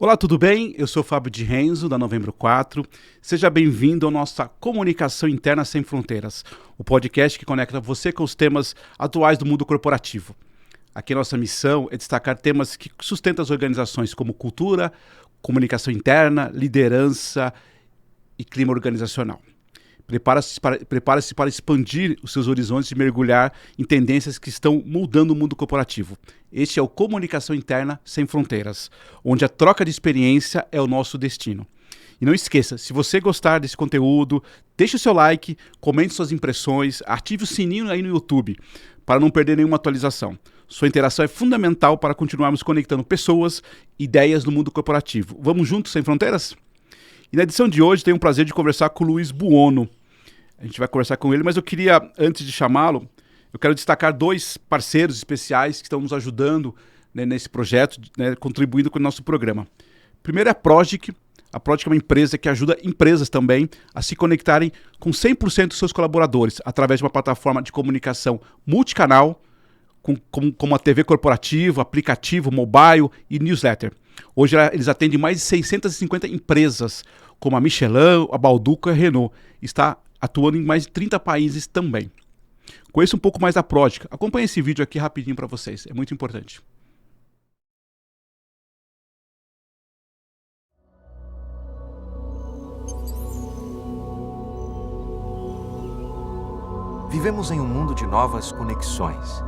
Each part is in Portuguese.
Olá, tudo bem? Eu sou o Fábio de Renzo, da Novembro 4. Seja bem-vindo à nossa Comunicação Interna Sem Fronteiras, o podcast que conecta você com os temas atuais do mundo corporativo. Aqui a nossa missão é destacar temas que sustentam as organizações como cultura, comunicação interna, liderança e clima organizacional. Prepare-se para expandir os seus horizontes e mergulhar em tendências que estão mudando o mundo corporativo. Este é o Comunicação Interna Sem Fronteiras, onde a troca de experiência é o nosso destino. E não esqueça, se você gostar desse conteúdo, deixe o seu like, comente suas impressões, ative o sininho aí no YouTube para não perder nenhuma atualização. Sua interação é fundamental para continuarmos conectando pessoas e ideias no mundo corporativo. Vamos juntos sem fronteiras? E na edição de hoje tenho o prazer de conversar com o Luiz Buono. A gente vai conversar com ele, mas eu queria, antes de chamá-lo, eu quero destacar dois parceiros especiais que estão nos ajudando, né, nesse projeto, né, contribuindo com o nosso programa. Primeiro é a Progic. A Progic é uma empresa que ajuda empresas também a se conectarem com 100% dos seus colaboradores através de uma plataforma de comunicação multicanal, como a TV corporativa, aplicativo, mobile e newsletter. Hoje eles atendem mais de 650 empresas, como a Michelin, a Balduco e a Renault. Está atuando em mais de 30 países também. Conheça um pouco mais da Progic. Acompanhe esse vídeo aqui rapidinho para vocês, é muito importante. Vivemos em um mundo de novas conexões.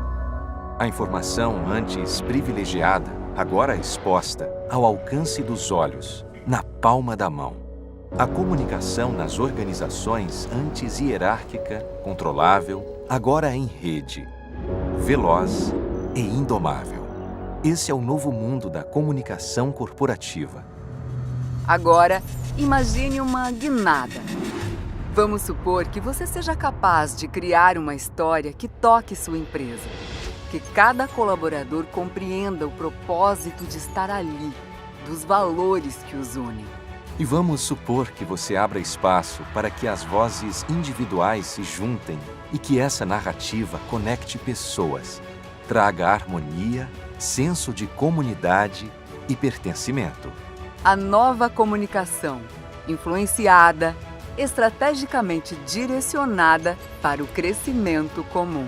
A informação antes privilegiada, agora exposta, ao alcance dos olhos, na palma da mão. A comunicação nas organizações antes hierárquica, controlável, agora em rede, veloz e indomável. Esse é o novo mundo da comunicação corporativa. Agora, imagine uma guinada. Vamos supor que você seja capaz de criar uma história que toque sua empresa. Que cada colaborador compreenda o propósito de estar ali, dos valores que os unem. E vamos supor que você abra espaço para que as vozes individuais se juntem e que essa narrativa conecte pessoas, traga harmonia, senso de comunidade e pertencimento. A nova comunicação, influenciada, estrategicamente direcionada para o crescimento comum.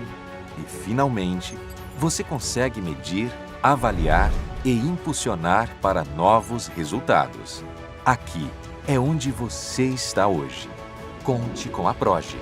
E, finalmente, você consegue medir, avaliar e impulsionar para novos resultados. Aqui é onde você está hoje. Conte com a Progic.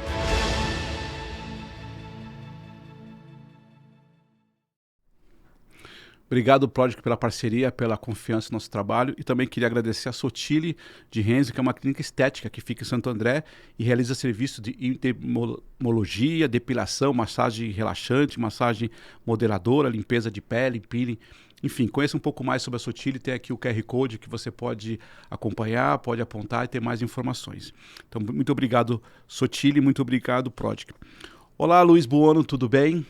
Obrigado, Progic, pela parceria, pela confiança no nosso trabalho. E também queria agradecer a Sotile de Renzo, que é uma clínica estética que fica em Santo André e realiza serviços de entomologia, depilação, massagem relaxante, massagem modeladora, limpeza de pele, peeling. Enfim, conheça um pouco mais sobre a Sotile. Tem aqui o QR Code que você pode acompanhar, pode apontar e ter mais informações. Então, muito obrigado, Sotile, muito obrigado, Progic. Olá, Luiz Buono, tudo bem?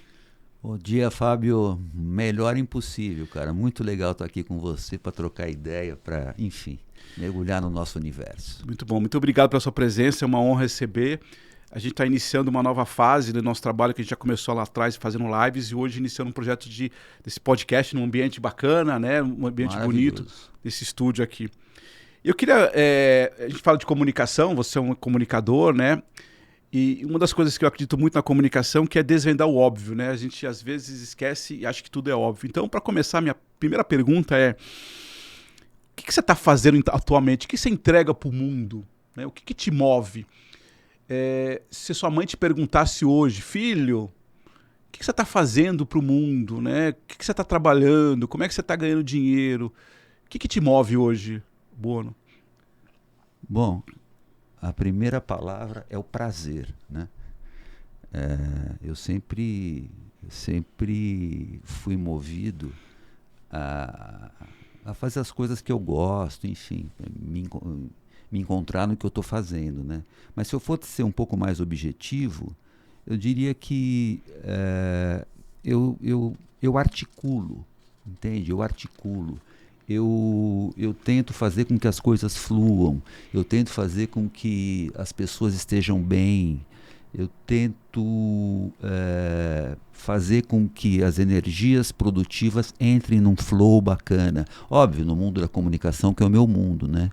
Bom dia, Fábio. Melhor impossível, cara. Muito legal estar aqui com você para trocar ideia, para, enfim, mergulhar no nosso universo. Muito bom, muito obrigado pela sua presença, é uma honra receber. A gente está iniciando uma nova fase do nosso trabalho, que a gente já começou lá atrás fazendo lives e hoje iniciando um projeto desse podcast num ambiente bacana, né? Um ambiente bonito, desse estúdio aqui. Eu queria, a gente fala de comunicação, você é um comunicador, né? E uma das coisas que eu acredito muito na comunicação que é desvendar o óbvio, né? A gente às vezes esquece e acha que tudo é óbvio. Então, para começar, minha primeira pergunta é: o que você está fazendo atualmente? O que você entrega para o mundo? Né? O que te move? Se sua mãe te perguntasse hoje, filho, o que você está fazendo para o mundo? Né? O que você está trabalhando? Como é que você está ganhando dinheiro? O que te move hoje, Buono? Bom, a primeira palavra é o prazer, né? Eu sempre fui movido a fazer as coisas que eu gosto, enfim, me encontrar no que eu estou fazendo, né? Mas se eu fosse ser um pouco mais objetivo, eu diria que eu articulo, entende? Eu articulo. Eu tento fazer com que as coisas fluam, eu tento fazer com que as pessoas estejam bem, eu tento fazer com que as energias produtivas entrem num flow bacana. Óbvio, no mundo da comunicação, que é o meu mundo, né?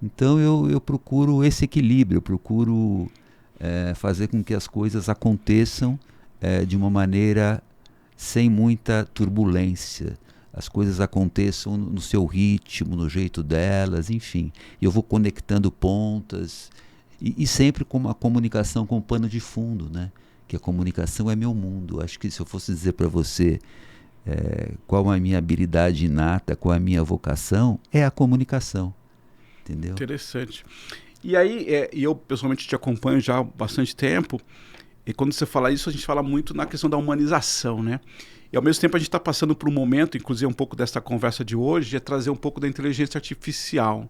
Então eu procuro esse equilíbrio, eu procuro fazer com que as coisas aconteçam de uma maneira sem muita turbulência. As coisas aconteçam no seu ritmo, no jeito delas, enfim. Eu vou conectando pontas e sempre com uma comunicação com pano de fundo, né? Que a comunicação é meu mundo. Acho que se eu fosse dizer para você qual a minha habilidade inata, qual a minha vocação, é a comunicação. Entendeu? Interessante. E aí, eu pessoalmente te acompanho já há bastante tempo, e quando você fala isso, a gente fala muito na questão da humanização, né? E ao mesmo tempo a gente está passando por um momento, inclusive um pouco dessa conversa de hoje, é trazer um pouco da inteligência artificial.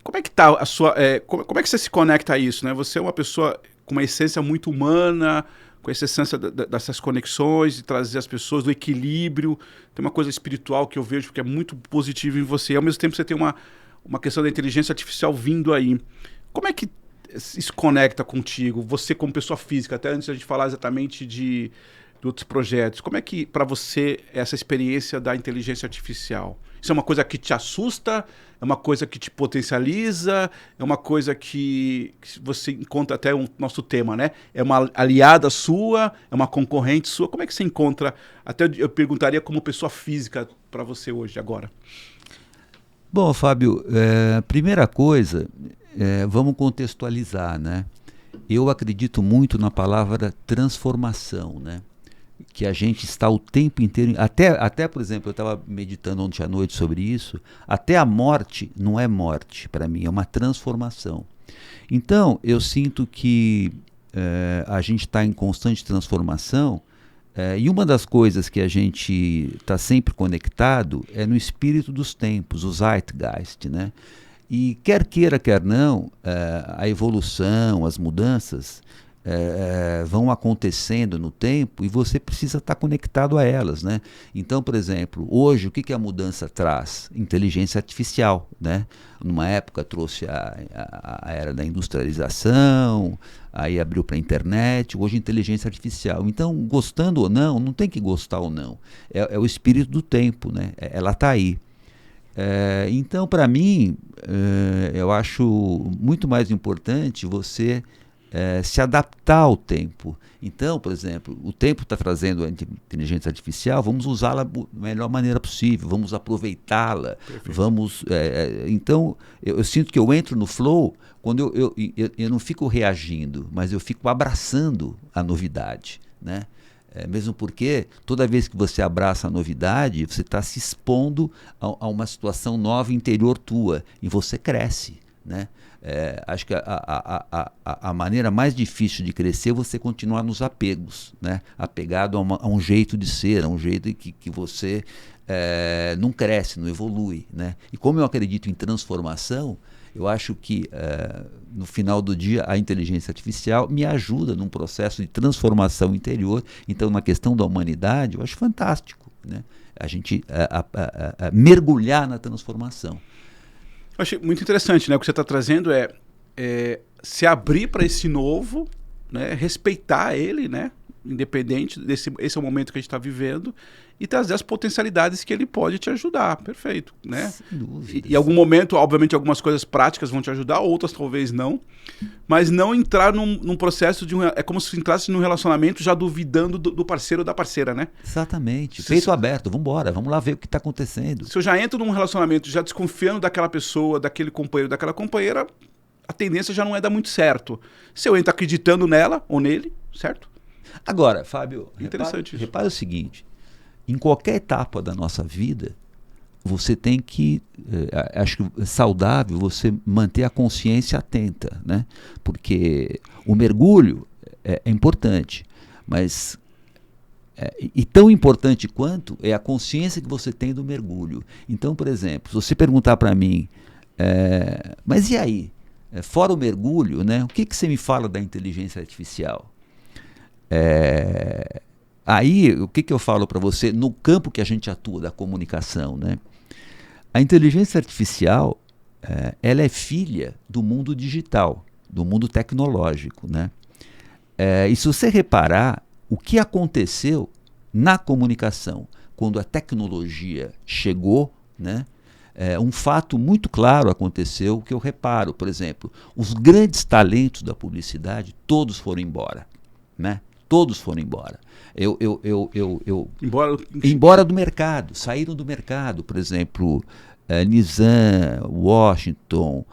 Como é que tá a sua... como é que você se conecta a isso, né? Você é uma pessoa com uma essência muito humana, com essa essência dessas conexões, de trazer as pessoas, do equilíbrio. Tem uma coisa espiritual que eu vejo que é muito positiva em você. E ao mesmo tempo você tem uma questão da inteligência artificial vindo aí. Como é que isso conecta contigo? Você como pessoa física, até antes de a gente falar exatamente de outros projetos, como é que para você essa experiência da inteligência artificial? Isso é uma coisa que te assusta? É uma coisa que te potencializa? É uma coisa que você encontra, até o nosso tema, né? É uma aliada sua? É uma concorrente sua? Como é que você encontra? Até eu perguntaria como pessoa física para você hoje, agora. Bom, Fábio, primeira coisa, vamos contextualizar, né? Eu acredito muito na palavra transformação, né? Que a gente está o tempo inteiro... Até por exemplo, eu estava meditando ontem à noite sobre isso, até a morte não é morte para mim, é uma transformação. Então, eu sinto que a gente está em constante transformação, e uma das coisas que a gente está sempre conectado é no espírito dos tempos, o Zeitgeist, né? E quer queira, quer não, a evolução, as mudanças vão acontecendo no tempo e você precisa estar conectado a elas, né? Então, por exemplo, hoje o que a mudança traz? Inteligência artificial, né? Numa época trouxe a era da industrialização, aí abriu para a internet, hoje inteligência artificial. Então, gostando ou não tem que gostar ou não. É o espírito do tempo, né? Ela está aí. Então, para mim, eu acho muito mais importante você se adaptar ao tempo. Então, por exemplo, o tempo está trazendo a inteligência artificial, vamos usá-la da melhor maneira possível, vamos aproveitá-la. Então, eu sinto que eu entro no flow quando eu não fico reagindo, mas eu fico abraçando a novidade, né? Mesmo porque toda vez que você abraça a novidade, você está se expondo a uma situação nova interior tua e você cresce, né? Acho que a maneira mais difícil de crescer é você continuar nos apegos, né? Apegado a um jeito de ser, a um jeito que você não cresce, não evolui, né? E como eu acredito em transformação, eu acho que no final do dia a inteligência artificial me ajuda num processo de transformação interior. Então, na questão da humanidade, eu acho fantástico, né? A gente mergulhar na transformação. Eu achei muito interessante, né? O que você está trazendo é se abrir para esse novo, né? Respeitar ele, né? Independente esse é o momento que a gente está vivendo, e trazer as potencialidades que ele pode te ajudar. Perfeito, né? Sem dúvida. E em algum momento, obviamente, algumas coisas práticas vão te ajudar, outras talvez não, mas não entrar num processo é como se entrasse num relacionamento já duvidando do parceiro ou da parceira, né? Exatamente. Peito aberto, vamos lá ver o que está acontecendo. Se eu já entro num relacionamento já desconfiando daquela pessoa, daquele companheiro, daquela companheira, a tendência já não é dar muito certo. Se eu entro acreditando nela ou nele, certo? Agora, Fábio, interessante repara o seguinte, em qualquer etapa da nossa vida, você tem que, acho que é saudável você manter a consciência atenta, né? Porque o mergulho é importante, mas e tão importante quanto é a consciência que você tem do mergulho. Então, por exemplo, se você perguntar para mim, mas e aí? Fora o mergulho, né? O que você me fala da inteligência artificial? Aí, o que eu falo para você no campo que a gente atua da comunicação, né? A inteligência artificial, ela é filha do mundo digital, do mundo tecnológico, né? E se você reparar, o que aconteceu na comunicação quando a tecnologia chegou, né? Um fato muito claro aconteceu que eu reparo, por exemplo, os grandes talentos da publicidade, todos foram embora, né? Todos foram embora. Embora do mercado, saíram do mercado, por exemplo, Nizam, Washington,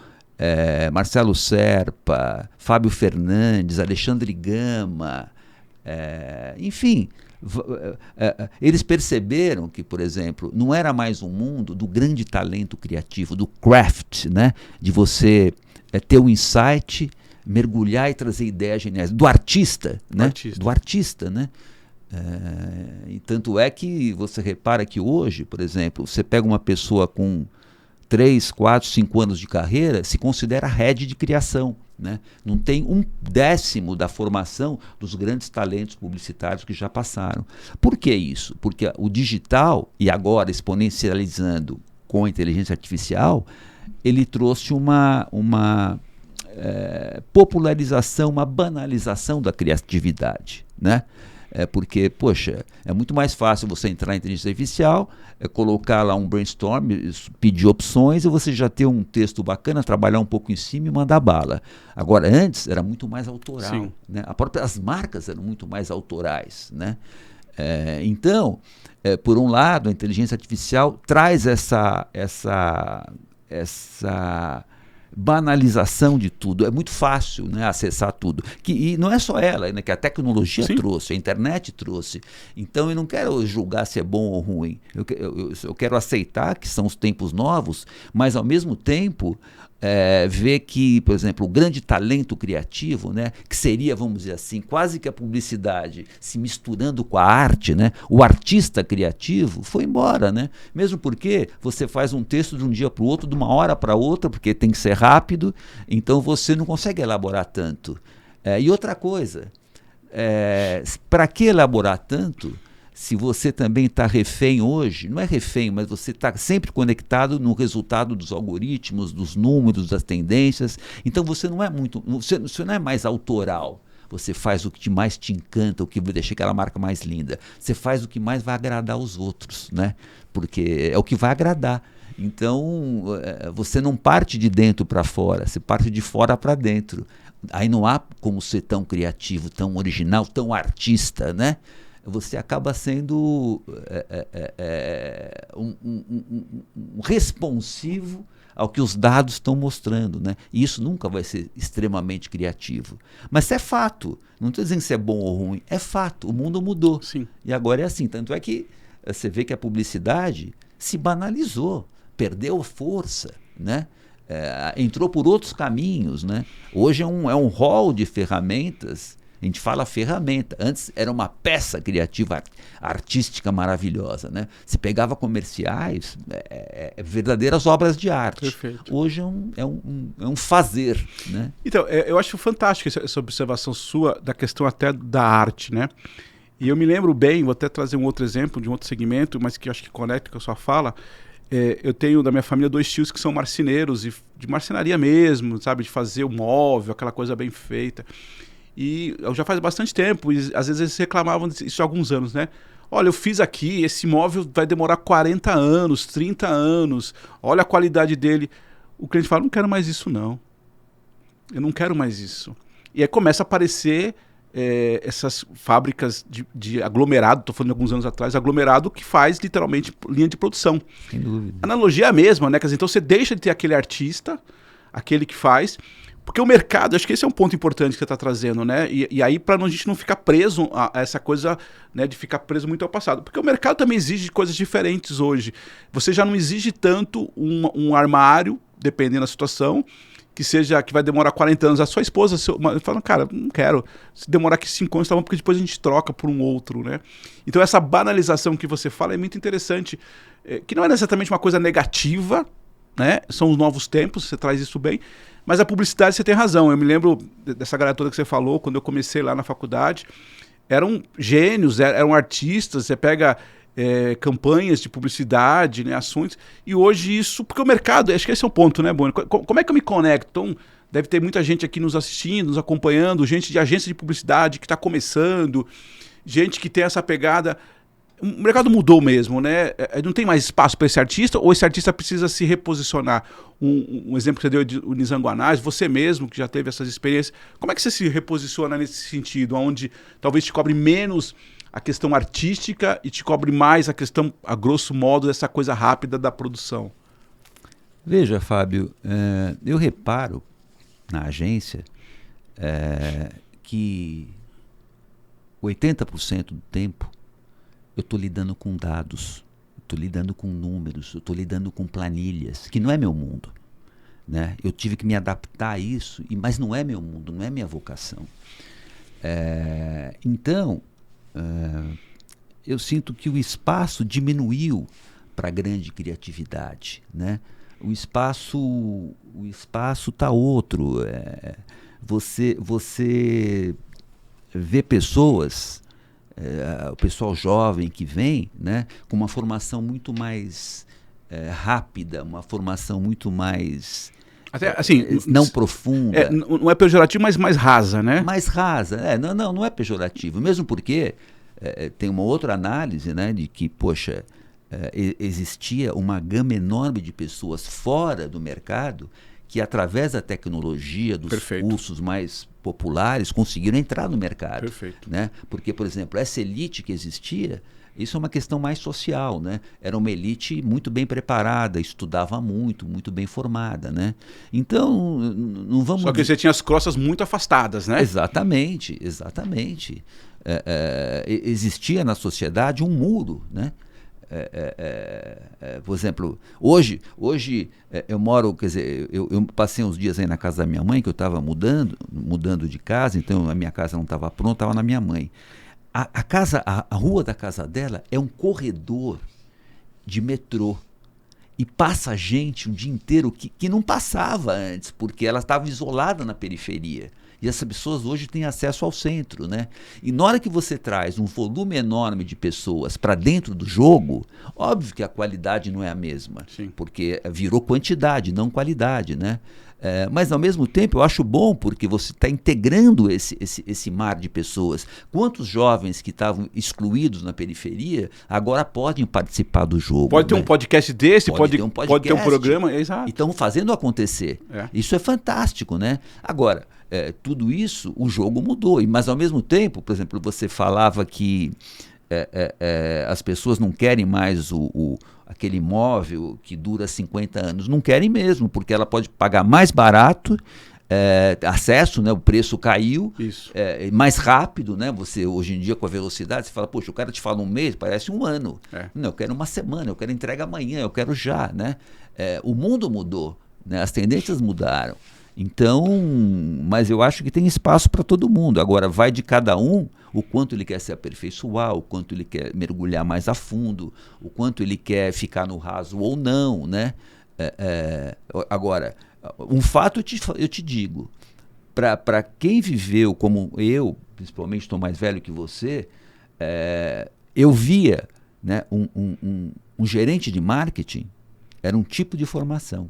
Marcelo Serpa, Fábio Fernandes, Alexandre Gama, enfim, eles perceberam que, por exemplo, não era mais um mundo do grande talento criativo, do craft, né? De você ter um insight, mergulhar e trazer ideias geniais, do artista, né? Do artista, né? E tanto é que você repara que hoje, por exemplo, você pega uma pessoa com 3, 4, 5 anos de carreira, se considera head de criação, né? Não tem 1/10 da formação dos grandes talentos publicitários que já passaram. Por que isso? Porque o digital, e agora exponencializando com a inteligência artificial, ele trouxe uma popularização, uma banalização da criatividade, né? Porque, poxa, é muito mais fácil você entrar em inteligência artificial, colocar lá um brainstorm, pedir opções e você já ter um texto bacana, trabalhar um pouco em cima e mandar bala. Agora, antes era muito mais autoral, né? As marcas eram muito mais autorais, né? Então, por um lado, a inteligência artificial traz essa banalização de tudo. É muito fácil, né, acessar tudo. E não é só ela, né, que a tecnologia trouxe, a internet trouxe. Então eu não quero julgar se é bom ou ruim. Eu quero aceitar que são os tempos novos, mas ao mesmo tempo ver que, por exemplo, o grande talento criativo, né, que seria, vamos dizer assim, quase que a publicidade se misturando com a arte, né, o artista criativo foi embora, né? Mesmo porque você faz um texto de um dia para o outro, de uma hora para outra, porque tem que ser rápido, então você não consegue elaborar tanto. E outra coisa, para que elaborar tanto se você também está refém hoje? Não é refém, mas você está sempre conectado no resultado dos algoritmos, dos números, das tendências. Então você não é você não é mais autoral. Você faz o que mais te encanta, o que deixa aquela marca mais linda. Você faz o que mais vai agradar aos outros, né? Porque é o que vai agradar. Então, você não parte de dentro para fora, você parte de fora para dentro. Aí não há como ser tão criativo, tão original, tão artista, né? Você acaba sendo um responsivo ao que os dados estão mostrando, né? E isso nunca vai ser extremamente criativo. Mas isso é fato. Não estou dizendo se é bom ou ruim. É fato. O mundo mudou. Sim. E agora é assim. Tanto é que você vê que a publicidade se banalizou, perdeu força, né? Entrou por outros caminhos, né? Hoje é um hall de ferramentas. A gente fala ferramenta. Antes era uma peça criativa, artística maravilhosa, né? Se pegava comerciais, verdadeiras obras de arte. Perfeito. Hoje é um fazer, né? Então, eu acho fantástico essa observação sua da questão até da arte, né? E eu me lembro bem, vou até trazer um outro exemplo de um outro segmento, mas que eu acho que conecta com a sua fala. Eu tenho da minha família 2 tios que são marceneiros, e de marcenaria mesmo, sabe? De fazer o móvel, aquela coisa bem feita. E já faz bastante tempo, e às vezes eles reclamavam disso há alguns anos, né? Olha, eu fiz aqui, esse móvel vai demorar 40 anos, 30 anos, olha a qualidade dele. O cliente fala, não quero mais isso não. Eu não quero mais isso. E aí começa a aparecer essas fábricas de aglomerado, estou falando de alguns anos atrás, aglomerado que faz literalmente linha de produção. Sem dúvida. A analogia é a mesma, né? Quer dizer, então você deixa de ter aquele artista, aquele que faz... Porque o mercado, acho que esse é um ponto importante que você está trazendo, né? E aí, para a gente não ficar preso a essa coisa, né, de ficar preso muito ao passado. Porque o mercado também exige coisas diferentes hoje. Você já não exige tanto um armário, dependendo da situação, que vai demorar 40 anos. A sua esposa fala, cara, não quero. Se demorar aqui 5 anos, tá bom, porque depois a gente troca por um outro, né? Então essa banalização que você fala é muito interessante. Que não é exatamente uma coisa negativa, né? São os novos tempos, você traz isso bem. Mas a publicidade, você tem razão. Eu me lembro dessa galera toda que você falou, quando eu comecei lá na faculdade, eram gênios, eram artistas, você pega campanhas de publicidade, né, ações, e hoje isso... Porque o mercado, acho que esse é o ponto, né, Boni? Como é que eu me conecto? Então, Deve ter muita gente aqui nos assistindo, nos acompanhando, gente de agência de publicidade que está começando, gente que tem essa pegada. O mercado mudou mesmo, né? Não tem mais espaço para esse artista, ou esse artista precisa se reposicionar? Um exemplo que você deu de o Nizanguanais, você mesmo que já teve essas experiências, como é que você se reposiciona nesse sentido, onde talvez te cobre menos a questão artística e te cobre mais a questão, a grosso modo, dessa coisa rápida da produção? Veja, Fábio, eu reparo na agência que 80% do tempo eu estou lidando com dados, estou lidando com números, eu estou lidando com planilhas, que não é meu mundo, né? Eu tive que me adaptar a isso, mas não é meu mundo, não é minha vocação. Então, eu sinto que o espaço diminuiu para a grande criatividade, né? O espaço está outro. Você vê pessoas, o pessoal jovem que vem, né, com uma formação muito mais rápida, uma formação muito mais até, assim, não profunda. Não é pejorativo, mas mais rasa, né? Mais rasa. Não é pejorativo. Mesmo porque tem uma outra análise, né, de que, poxa, existia uma gama enorme de pessoas fora do mercado que, através da tecnologia, dos cursos mais populares, conseguiram entrar no mercado. Perfeito. Né? Porque, por exemplo, essa elite que existia, isso é uma questão mais social, né? Era uma elite muito bem preparada, estudava muito bem formada, né? Então, não vamos... Só que você tinha as costas muito afastadas, né? Exatamente. Existia na sociedade um muro, né? Por exemplo, hoje eu moro, quer dizer, eu passei uns dias aí na casa da minha mãe, que eu estava mudando de casa, então a minha casa não estava pronta, estava na minha mãe. A rua da casa dela é um corredor de metrô e passa gente o dia inteiro que não passava antes, porque ela estava isolada na periferia. E essas pessoas hoje têm acesso ao centro, né? E na hora que você traz um volume enorme de pessoas para dentro do jogo, óbvio que a qualidade não é a mesma. Sim. Porque virou quantidade, não qualidade, né? Mas, ao mesmo tempo, eu acho bom porque você está integrando esse mar de pessoas. Quantos jovens que estavam excluídos na periferia agora podem participar do jogo? Pode ter um podcast desse, pode ter um programa. Exato. E estão fazendo acontecer. Isso é fantástico, né? Agora, tudo isso, o jogo mudou. Mas, ao mesmo tempo, por exemplo, você falava que as pessoas não querem mais aquele imóvel que dura 50 anos. Não querem mesmo, porque ela pode pagar mais barato, acesso, né, o preço caiu, mais rápido, né? Você, hoje em dia, com a velocidade, você fala, poxa, o cara te fala um mês, parece um ano. Não, eu quero uma semana, eu quero entrega amanhã, eu quero já, né? O mundo mudou, né? As tendências mudaram. Então, mas eu acho que tem espaço para todo mundo. Agora, vai de cada um o quanto ele quer se aperfeiçoar, o quanto ele quer mergulhar mais a fundo, o quanto ele quer ficar no raso ou não, né? Agora, um fato eu te digo, para quem viveu como eu, principalmente estou mais velho que você, eu via, né, um gerente de marketing, era um tipo de formação.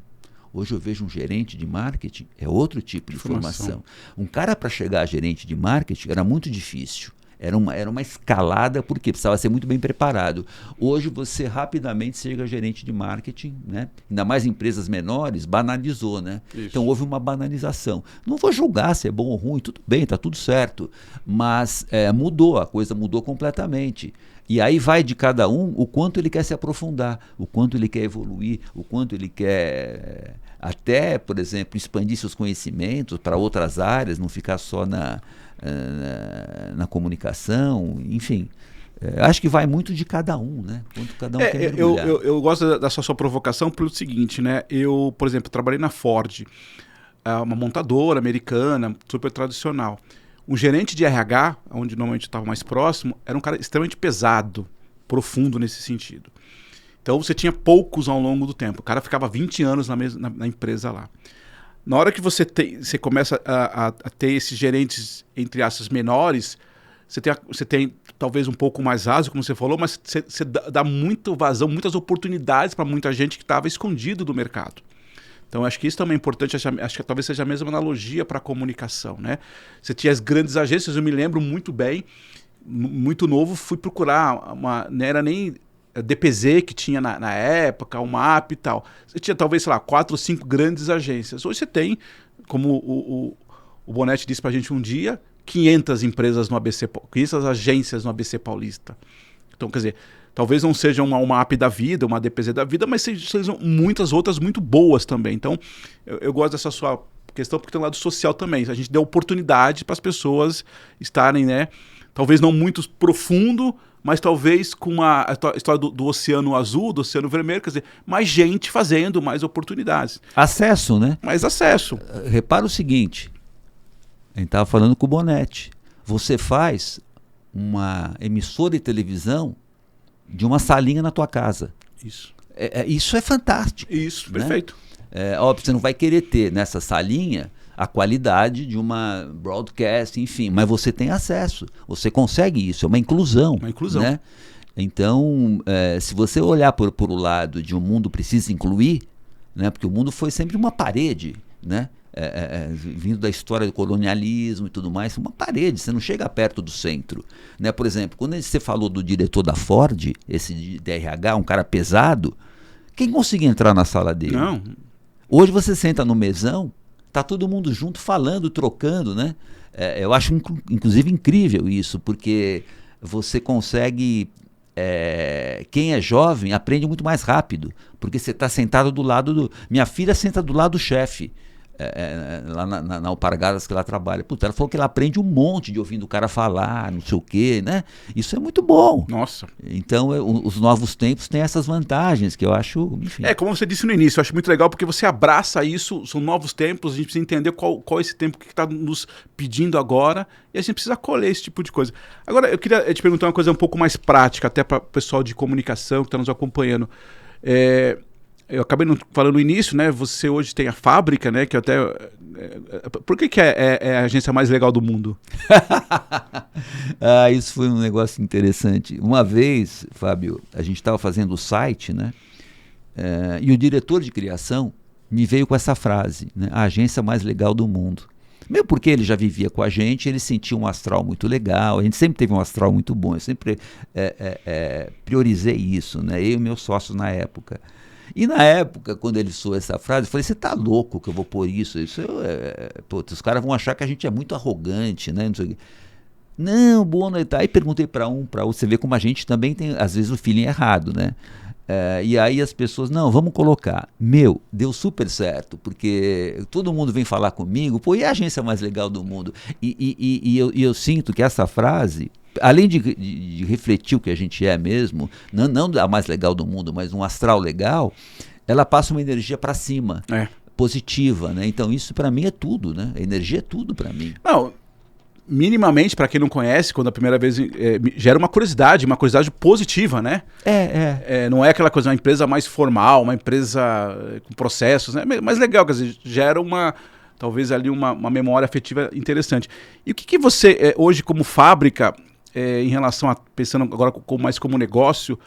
Hoje eu vejo um gerente de marketing, é outro tipo de formação. Um cara, para chegar a gerente de marketing, era muito difícil. Era uma escalada, porque precisava ser muito bem preparado. Hoje você rapidamente chega a gerente de marketing, né? Ainda mais empresas menores, banalizou, né? Então houve uma banalização. Não vou julgar se é bom ou ruim, tudo bem, está tudo certo. Mas mudou, a coisa mudou completamente. E aí vai de cada um o quanto ele quer se aprofundar, o quanto ele quer evoluir, o quanto ele quer até, por exemplo, expandir seus conhecimentos para outras áreas, não ficar só na comunicação, enfim. Acho que vai muito de cada um, né? Quanto cada um quer mergulhar. Eu gosto da sua provocação pelo seguinte, né? Eu, por exemplo, trabalhei na Ford, uma montadora americana, super tradicional. Um gerente de RH, onde normalmente estava mais próximo, era um cara extremamente pesado, profundo nesse sentido. Então você tinha poucos ao longo do tempo. O cara ficava 20 anos na empresa lá. Na hora que você começa a ter esses gerentes, entre aspas, menores, você tem talvez um pouco mais raso, como você falou, mas você dá muita vazão, muitas oportunidades para muita gente que estava escondido do mercado. Então, acho que isso também é importante, acho que talvez seja a mesma analogia para a comunicação, né? Você tinha as grandes agências, eu me lembro muito bem, muito novo, fui procurar, não era nem DPZ que tinha na época, o MAP e tal. Você tinha talvez, sei lá, 4 ou 5 grandes agências. Hoje você tem, como o Bonetti disse pra gente um dia, 500 empresas no ABC, 500 agências no ABC Paulista. Então, quer dizer, talvez não seja uma MAP da vida, uma DPZ da vida, mas sejam muitas outras muito boas também. Então, eu gosto dessa sua questão, porque tem um lado social também. A gente deu oportunidade para as pessoas estarem, né? Talvez não muito profundo, mas talvez com a história do oceano azul, do oceano vermelho, quer dizer, mais gente fazendo, mais oportunidades. Acesso, né? Mais acesso. Repara o seguinte, a gente estava falando com o Bonetti, você faz uma emissora de televisão de uma salinha na tua casa. Isso. Isso é fantástico. Isso, né? Perfeito. Óbvio, você não vai querer ter nessa salinha a qualidade de uma broadcast, enfim, mas você tem acesso, você consegue isso, é uma inclusão. Uma inclusão. Né? Então, se você olhar por o lado de um mundo precisa incluir, né, porque o mundo foi sempre uma parede, né? Vindo da história do colonialismo e tudo mais, uma parede, você não chega perto do centro. Né? Por exemplo, quando você falou do diretor da Ford, esse de RH, um cara pesado, quem conseguia entrar na sala dele? Não. Hoje você senta no mesão, tá todo mundo junto falando, trocando, né? Eu acho inclusive incrível isso, porque você consegue, quem é jovem aprende muito mais rápido, porque você está sentado do lado do... Minha filha senta do lado do chefe, lá na Alpargatas que ela trabalha. Puta, ela falou que ela aprende um monte de ouvindo o cara falar, não sei o quê, né? Isso é muito bom. Nossa. Então, os novos tempos têm essas vantagens que eu acho, enfim. Como você disse no início, eu acho muito legal porque você abraça isso, são novos tempos, a gente precisa entender qual é esse tempo que está nos pedindo agora e a gente precisa acolher esse tipo de coisa. Agora, eu queria te perguntar uma coisa um pouco mais prática, até para o pessoal de comunicação que está nos acompanhando. Eu acabei falando no início, né? Você hoje tem a fábrica, né? Que até... por que é a agência mais legal do mundo? Isso foi um negócio interessante. Uma vez, Fábio, a gente estava fazendo o site, né? E o diretor de criação me veio com essa frase, né? A agência mais legal do mundo. Mesmo porque ele já vivia com a gente, ele sentia um astral muito legal, a gente sempre teve um astral muito bom, eu sempre priorizei isso, né? Eu e meus sócios na época. E na época, quando ele soou essa frase, eu falei, você tá louco que eu vou pôr isso? Os caras vão achar que a gente é muito arrogante, né? Não sei o quê. Não, Bono, tá. Aí perguntei para outro, você vê como a gente também tem, às vezes, o feeling errado, né? E aí as pessoas, não, vamos colocar. Deu super certo, porque todo mundo vem falar comigo, e a agência mais legal do mundo? E eu sinto que essa frase... Além de refletir o que a gente é mesmo, não a mais legal do mundo, mas um astral legal, ela passa uma energia para cima, positiva, né? Então isso para mim é tudo, né? A energia é tudo para mim. Não, minimamente, para quem não conhece, quando a primeira vez gera uma curiosidade positiva, né? Não é aquela coisa, uma empresa mais formal, uma empresa com processos, né? Mais legal, quer dizer, gera talvez ali uma memória afetiva interessante. E o que você, hoje como fábrica... em relação a, pensando agora mais como negócio,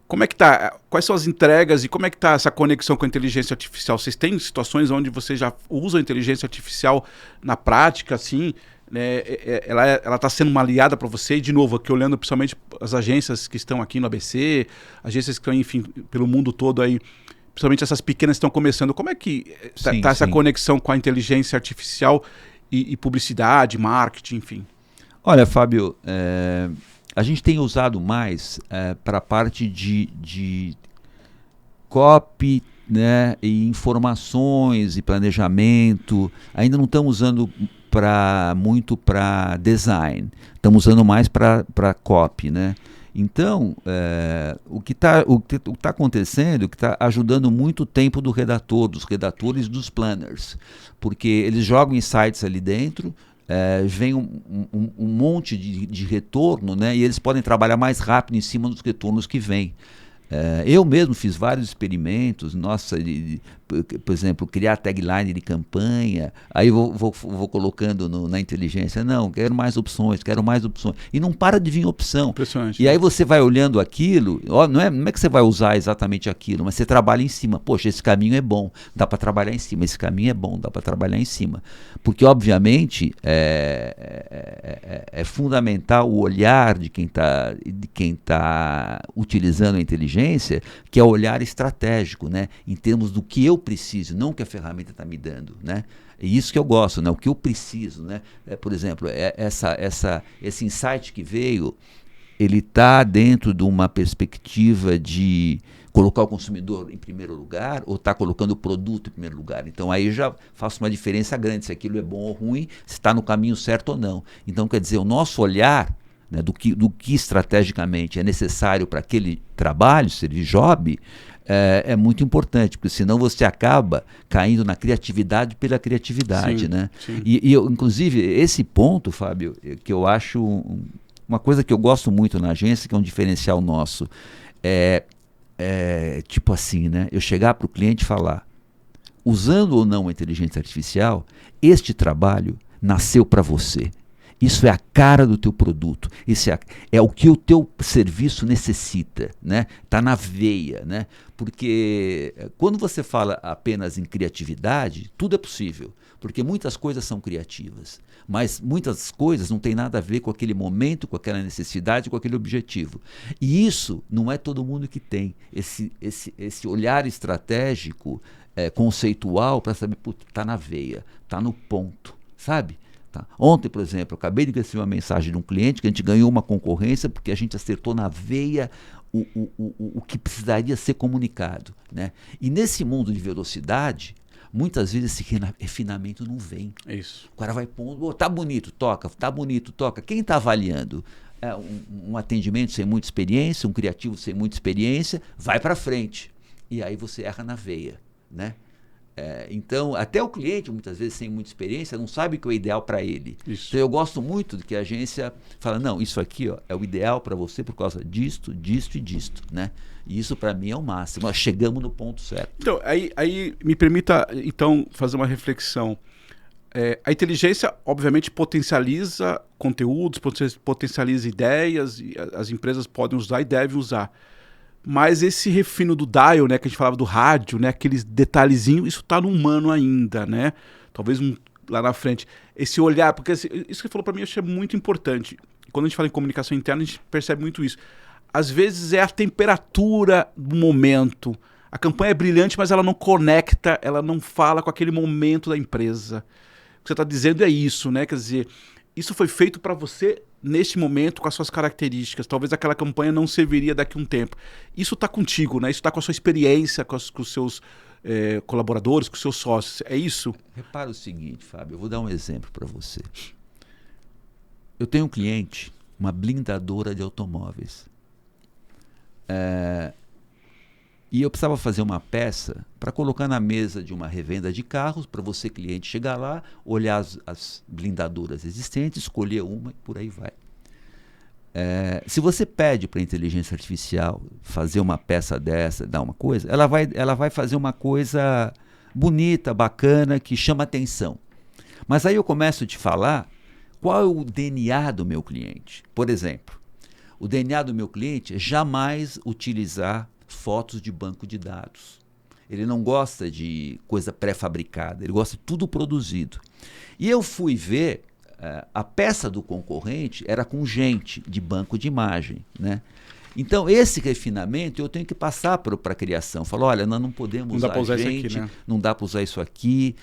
como é que tá? Quais são as entregas e como é que tá essa conexão com a inteligência artificial? Vocês têm situações onde você já usa a inteligência artificial na prática, assim, né? Ela está sendo uma aliada para você? E, de novo, aqui olhando principalmente as agências que estão aqui no ABC, agências que estão, enfim, pelo mundo todo aí, principalmente essas pequenas que estão começando, como é que está essa conexão com a inteligência artificial e publicidade, marketing, enfim? Olha, Fábio, a gente tem usado mais para a parte de copy, né, e informações e planejamento. Ainda não estamos usando muito para design, estamos usando mais para copy, né? Então, o que tá acontecendo, o que está ajudando muito o tempo do redator, dos redatores, dos planners, porque eles jogam insights ali dentro, vem um monte de retorno, né, e eles podem trabalhar mais rápido em cima dos retornos que vêm. Eu mesmo fiz vários experimentos, por exemplo, criar tagline de campanha, aí vou colocando na inteligência, não, quero mais opções, e não para de vir opção. Impressionante. E aí você vai olhando aquilo, não é que você vai usar exatamente aquilo, mas você trabalha em cima. Poxa, esse caminho é bom, dá para trabalhar em cima, esse caminho é bom, dá para trabalhar em cima. Porque, obviamente, é fundamental o olhar de quem tá utilizando a inteligência, que é o olhar estratégico, né? Em termos do que eu preciso, não o que a ferramenta está me dando, né? É isso que eu gosto, né? O que eu preciso, né? Por exemplo, esse insight que veio, ele está dentro de uma perspectiva de colocar o consumidor em primeiro lugar ou está colocando o produto em primeiro lugar. Então aí eu já faço uma diferença grande, se aquilo é bom ou ruim, se está no caminho certo ou não. Então, quer dizer, o nosso olhar, né, do que estrategicamente é necessário para aquele trabalho, servir job, é muito importante, porque senão você acaba caindo na criatividade pela criatividade. Sim, né? sim. E eu, inclusive, esse ponto, Fábio, que eu acho uma coisa que eu gosto muito na agência, que é um diferencial nosso, tipo assim, né? Eu chegar para o cliente e falar, usando ou não a inteligência artificial, este trabalho nasceu para você. Isso é a cara do teu produto, isso é o que o teu serviço necessita, né? Tá na veia, né? Porque quando você fala apenas em criatividade, tudo é possível, porque muitas coisas são criativas, mas muitas coisas não têm nada a ver com aquele momento, com aquela necessidade, com aquele objetivo. E isso não é todo mundo que tem, esse olhar estratégico, conceitual, para saber, tá na veia, tá no ponto, sabe? Ontem, por exemplo, eu acabei de receber uma mensagem de um cliente que a gente ganhou uma concorrência porque a gente acertou na veia o que precisaria ser comunicado, né? E nesse mundo de velocidade, muitas vezes esse refinamento não vem. Isso. O cara vai pondo, tá bonito, toca. Quem está avaliando? Um atendimento sem muita experiência, um criativo sem muita experiência, vai para frente. E aí você erra na veia, né? Então, até o cliente, muitas vezes sem muita experiência, não sabe o que é o ideal para ele. Isso. Então, eu gosto muito de que a agência fala, não, isso aqui é o ideal para você por causa disto, disto e disto, né? E isso, para mim, é o máximo. Nós chegamos no ponto certo. Então, aí me permita, então, fazer uma reflexão. A inteligência, obviamente, potencializa conteúdos, potencializa ideias, e as empresas podem usar e devem usar. Mas esse refino do dial, né, que a gente falava do rádio, né, aqueles detalhezinhos, isso está no humano ainda, né? Talvez lá na frente. Esse olhar, porque isso que você falou para mim, eu achei muito importante. Quando a gente fala em comunicação interna, a gente percebe muito isso. Às vezes é a temperatura do momento. A campanha é brilhante, mas ela não conecta, ela não fala com aquele momento da empresa. O que você está dizendo é isso, né? Quer dizer, isso foi feito para você neste momento, com as suas características. Talvez aquela campanha não serviria daqui a um tempo. Isso está contigo, né? Isso está com a sua experiência, com os seus colaboradores, com os seus sócios. É isso? Repara o seguinte, Fábio, eu vou dar um exemplo para você. Eu tenho um cliente, uma blindadora de automóveis. E eu precisava fazer uma peça para colocar na mesa de uma revenda de carros, para você, cliente, chegar lá, olhar as blindadoras existentes, escolher uma e por aí vai. Se você pede para a inteligência artificial fazer uma peça dessa, dar uma coisa, ela vai fazer uma coisa bonita, bacana, que chama atenção. Mas aí eu começo a te falar qual é o DNA do meu cliente. Por exemplo, o DNA do meu cliente é jamais utilizar fotos de banco de dados. Ele não gosta de coisa pré-fabricada, ele gosta de tudo produzido. E eu fui ver, a peça do concorrente era com gente de banco de imagem, né? Então, esse refinamento eu tenho que passar para a criação. Falo, olha, nós não podemos usar gente, isso aqui, né? Não dá para usar isso aqui.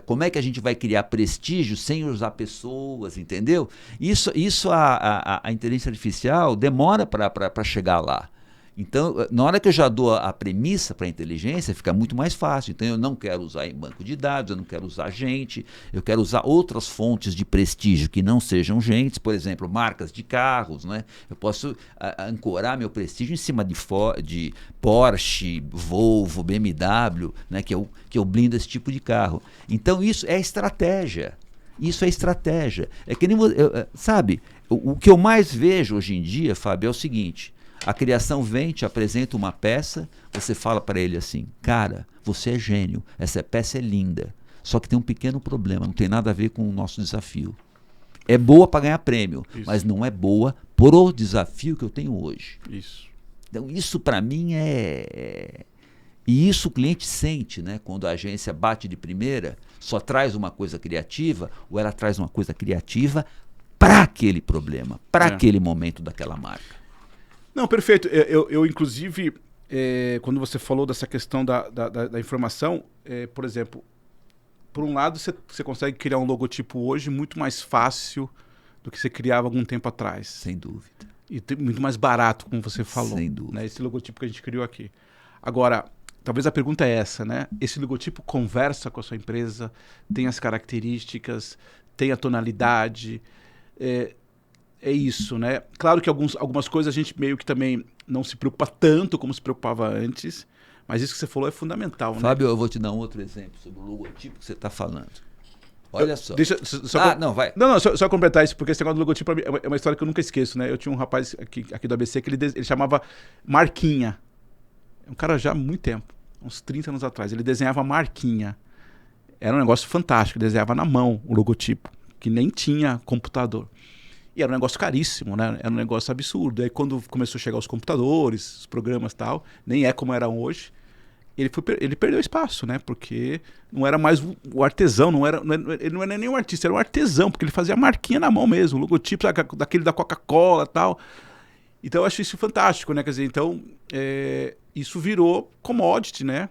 Como é que a gente vai criar prestígio sem usar pessoas, entendeu? Isso a inteligência artificial demora para chegar lá. Então, na hora que eu já dou a premissa para a inteligência, fica muito mais fácil. Então, eu não quero usar em banco de dados, eu não quero usar gente, eu quero usar outras fontes de prestígio que não sejam gentes, por exemplo, marcas de carros, né? Eu posso ancorar meu prestígio em cima de Porsche, Volvo, BMW, né? que eu blindo esse tipo de carro. Então, isso é estratégia. Isso é estratégia. É que nem, sabe, o que eu mais vejo hoje em dia, Fábio, é o seguinte: A criação vem, te apresenta uma peça, você fala para ele assim, cara, você é gênio, essa peça é linda, só que tem um pequeno problema, não tem nada a ver com o nosso desafio. É boa para ganhar prêmio, mas não é boa pro desafio que eu tenho hoje. Isso. Então isso para mim E isso o cliente sente, né? Quando a agência bate de primeira, só traz uma coisa criativa, ou ela traz uma coisa criativa para aquele problema, para aquele momento daquela marca. Não, perfeito. Eu inclusive, quando você falou dessa questão da informação, por exemplo, por um lado você consegue criar um logotipo hoje muito mais fácil do que você criava algum tempo atrás. Sem dúvida. E muito mais barato, como você falou. Sem dúvida. Né? Esse logotipo que a gente criou aqui. Agora, talvez a pergunta é essa, né? Esse logotipo conversa com a sua empresa, tem as características, tem a tonalidade, é isso, né? Claro que algumas coisas a gente meio que também não se preocupa tanto como se preocupava antes, mas isso que você falou é fundamental, né? Fábio, eu vou te dar um outro exemplo sobre o logotipo que você está falando. Olha só. Não, vai. Não, só completar isso, porque esse negócio do logotipo é uma história que eu nunca esqueço, né? Eu tinha um rapaz aqui do ABC que ele chamava Marquinha. É um cara já há muito tempo, uns 30 anos atrás. Ele desenhava Marquinha. Era um negócio fantástico, ele desenhava na mão o logotipo, que nem tinha computador. E era um negócio caríssimo, né? Era um negócio absurdo. Aí quando começou a chegar os computadores, os programas e tal, nem é como eram hoje, ele perdeu espaço, né? Porque não era mais o artesão, ele não era nem um artista, era um artesão, porque ele fazia a marquinha na mão mesmo, o logotipo, sabe, daquele da Coca-Cola e tal. Então eu acho isso fantástico, né? Quer dizer, então isso virou commodity, né?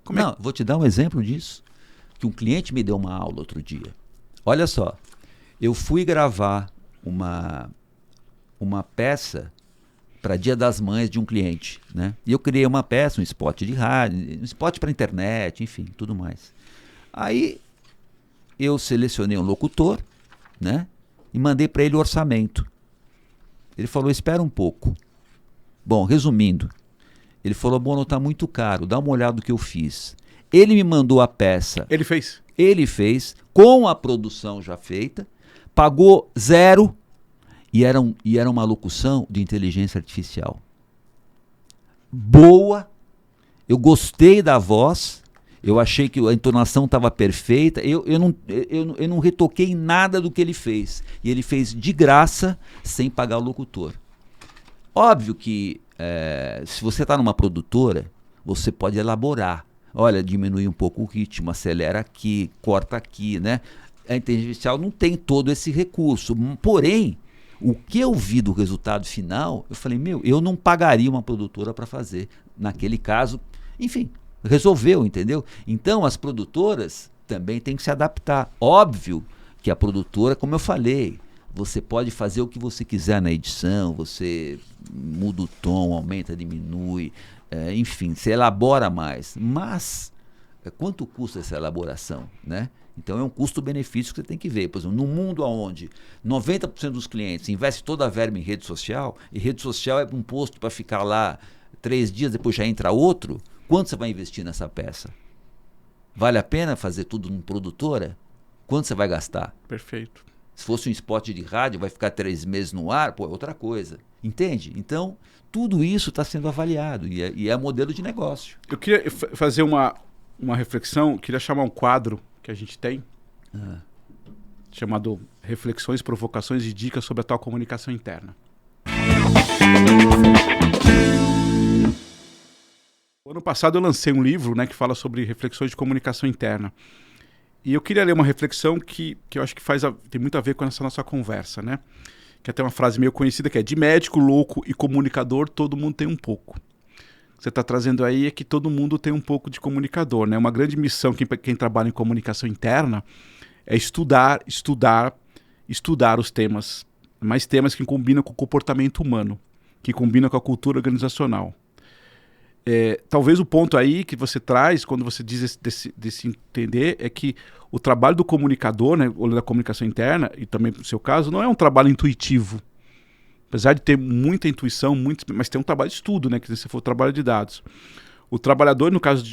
Não, vou te dar um exemplo disso, que um cliente me deu uma aula outro dia. Olha só, eu fui gravar uma peça para Dia das Mães de um cliente, né? E eu criei uma peça, um spot de rádio, um spot para internet, enfim, tudo mais. Aí eu selecionei um locutor, né? E mandei para ele o orçamento. Ele falou, espera um pouco. Bom, resumindo, ele falou, bom, não está muito caro, dá uma olhada no que eu fiz. Ele me mandou a peça. Ele fez? Ele fez, com a produção já feita, pagou 0 e era uma locução de inteligência artificial. Boa, eu gostei da voz, eu achei que a entonação estava perfeita, eu não retoquei nada do que ele fez. E ele fez de graça, sem pagar o locutor. Óbvio que se você está numa produtora, você pode elaborar. Olha, diminui um pouco o ritmo, acelera aqui, corta aqui, né? A inteligência artificial não tem todo esse recurso. Porém, o que eu vi do resultado final, eu falei, eu não pagaria uma produtora para fazer. Naquele caso, enfim, resolveu, entendeu? Então, as produtoras também têm que se adaptar. Óbvio que a produtora, como eu falei, você pode fazer o que você quiser na edição, você muda o tom, aumenta, diminui, enfim, você elabora mais. Mas, quanto custa essa elaboração, né? Então é um custo-benefício que você tem que ver. Por exemplo, num mundo onde 90% dos clientes investem toda a verba em rede social, e rede social é um posto para ficar lá 3 dias, depois já entra outro, quanto você vai investir nessa peça? Vale a pena fazer tudo numa produtora? Quanto você vai gastar? Perfeito. Se fosse um spot de rádio, vai ficar 3 meses no ar, é outra coisa. Entende? Então, tudo isso está sendo avaliado e é modelo de negócio. Eu queria fazer uma reflexão, queria chamar um quadro que a gente tem, chamado Reflexões, Provocações e Dicas sobre a tua comunicação interna. O ano passado eu lancei um livro, né, que fala sobre reflexões de comunicação interna. E eu queria ler uma reflexão que eu acho que tem muito a ver com essa nossa conversa, né? Que até uma frase meio conhecida que é: de médico, louco e comunicador, todo mundo tem um pouco. O que você está trazendo aí é que todo mundo tem um pouco de comunicador, né? Uma grande missão, quem trabalha em comunicação interna, é estudar os temas, mais temas que combinam com o comportamento humano, que combinam com a cultura organizacional. Talvez o ponto aí que você traz, quando você diz desse entender, é que o trabalho do comunicador, né, ou da comunicação interna, e também no seu caso, não é um trabalho intuitivo. Apesar de ter muita intuição, mas tem um trabalho de estudo, né, que se for o trabalho de dados. O trabalhador, no caso,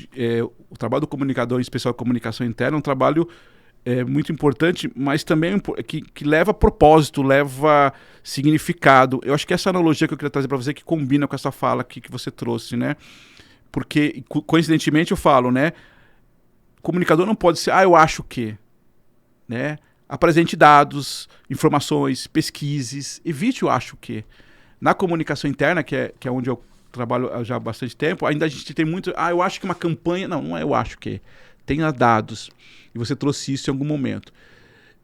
o trabalho do comunicador, em especial a comunicação interna, é um trabalho é muito importante, mas também que leva propósito, leva significado. Eu acho que essa analogia que eu queria trazer para você que combina com essa fala aqui que você trouxe, né? Porque, coincidentemente, eu falo, né? Comunicador não pode ser, eu acho que, né? Apresente dados, informações, pesquises, evite o acho que. Na comunicação interna, que é onde eu trabalho já há bastante tempo, ainda a gente tem muito, eu acho que uma campanha, não é eu acho que, tenha dados, e você trouxe isso em algum momento.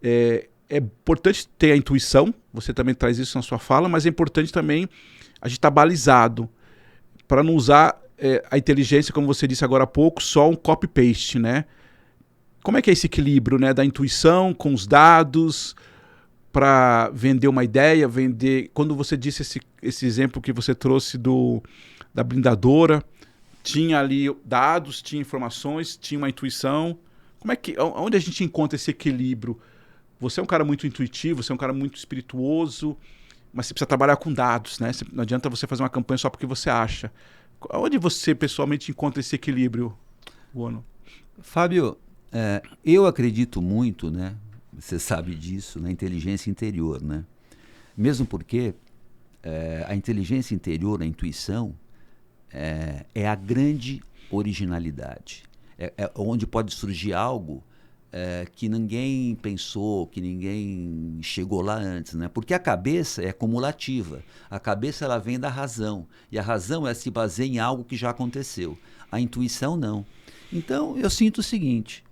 É importante ter a intuição, você também traz isso na sua fala, mas é importante também a gente estar balizado, para não usar a inteligência, como você disse agora há pouco, só um copy-paste, né? Como é que é esse equilíbrio, né, da intuição com os dados para vender uma ideia, vender... Quando você disse esse exemplo que você trouxe da blindadora, tinha ali dados, tinha informações, tinha uma intuição. Onde a gente encontra esse equilíbrio? Você é um cara muito intuitivo, você é um cara muito espirituoso, mas você precisa trabalhar com dados, né? Não adianta você fazer uma campanha só porque você acha. Onde você pessoalmente encontra esse equilíbrio, Buono? Fábio, eu acredito muito, né? Você sabe disso, na inteligência interior, né? Mesmo porque a inteligência interior, a intuição, é a grande originalidade. É onde pode surgir algo que ninguém pensou, que ninguém chegou lá antes, né? Porque a cabeça é cumulativa. A cabeça ela vem da razão. E a razão ela se baseia em algo que já aconteceu. A intuição não. Então, eu sinto o seguinte.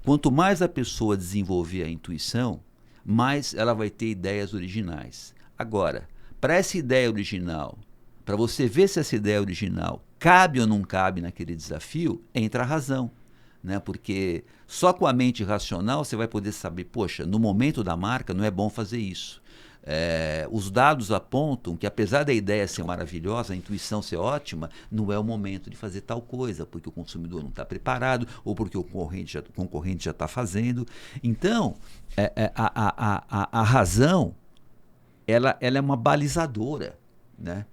Quanto mais a pessoa desenvolver a intuição, mais ela vai ter ideias originais. Agora, para essa ideia original, para você ver se essa ideia original cabe ou não cabe naquele desafio, entra a razão. Né? Porque só com a mente racional você vai poder saber, poxa, no momento da marca não é bom fazer isso. Os dados apontam que apesar da ideia ser maravilhosa, a intuição ser ótima, não é o momento de fazer tal coisa, porque o consumidor não está preparado ou porque o concorrente já está fazendo. Então, a razão ela é uma balizadora, né?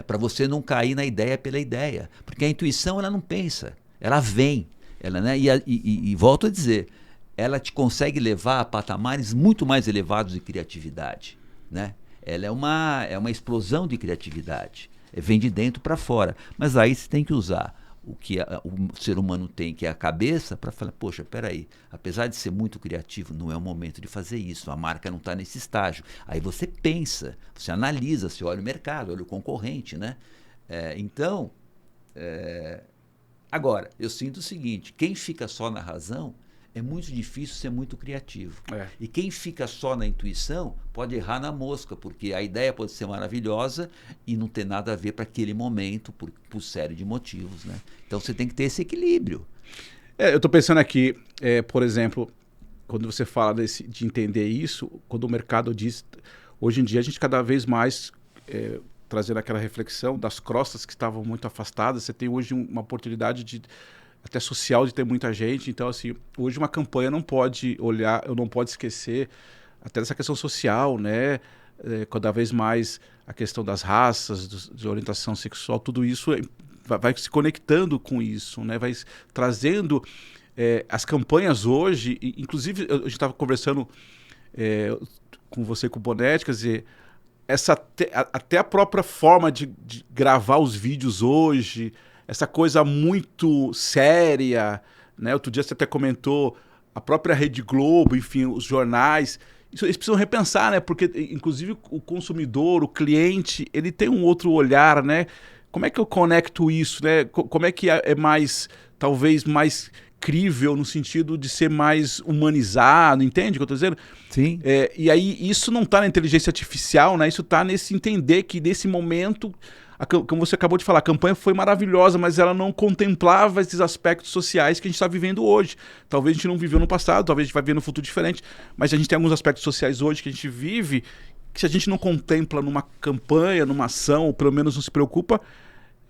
Para você não cair na ideia pela ideia, porque a intuição ela não pensa, ela vem. Ela, né? E volto a dizer, ela te consegue levar a patamares muito mais elevados de criatividade. Né? Ela é uma explosão de criatividade. Vem de dentro para fora. Mas aí você tem que usar o que o ser humano tem, que é a cabeça, para falar, poxa, peraí, apesar de ser muito criativo, não é o momento de fazer isso, a marca não está nesse estágio. Aí você pensa, você analisa, você olha o mercado, olha o concorrente. Né? Agora, eu sinto o seguinte, quem fica só na razão, é muito difícil ser muito criativo. E quem fica só na intuição pode errar na mosca, porque a ideia pode ser maravilhosa e não ter nada a ver para aquele momento, por série de motivos. Né? Então você tem que ter esse equilíbrio. Eu estou pensando aqui, por exemplo, quando você fala de entender isso, quando o mercado diz... Hoje em dia a gente cada vez mais... trazendo aquela reflexão das crostas que estavam muito afastadas, você tem hoje uma oportunidade até social de ter muita gente, então assim, hoje uma campanha não pode olhar, eu não pode esquecer até dessa questão social, né? Cada vez mais a questão das raças, de orientação sexual, tudo isso vai se conectando com isso, né? Vai trazendo as campanhas hoje, inclusive a gente estava conversando com você, com o Bonetti, quer dizer, até a própria forma de gravar os vídeos hoje, essa coisa muito séria, né? Outro dia você até comentou a própria Rede Globo, enfim, os jornais. Eles precisam repensar, né? Porque, inclusive, o consumidor, o cliente, ele tem um outro olhar, né? Como é que eu conecto isso, né? Como é que é mais, talvez, mais crível no sentido de ser mais humanizado, entende o que eu estou dizendo? Sim. E aí isso não está na inteligência artificial, né? Isso está nesse entender que nesse momento, como você acabou de falar, a campanha foi maravilhosa, mas ela não contemplava esses aspectos sociais que a gente está vivendo hoje. Talvez a gente não viveu no passado, talvez a gente vai viver no futuro diferente, mas a gente tem alguns aspectos sociais hoje que a gente vive, que se a gente não contempla numa campanha, numa ação, ou pelo menos não se preocupa,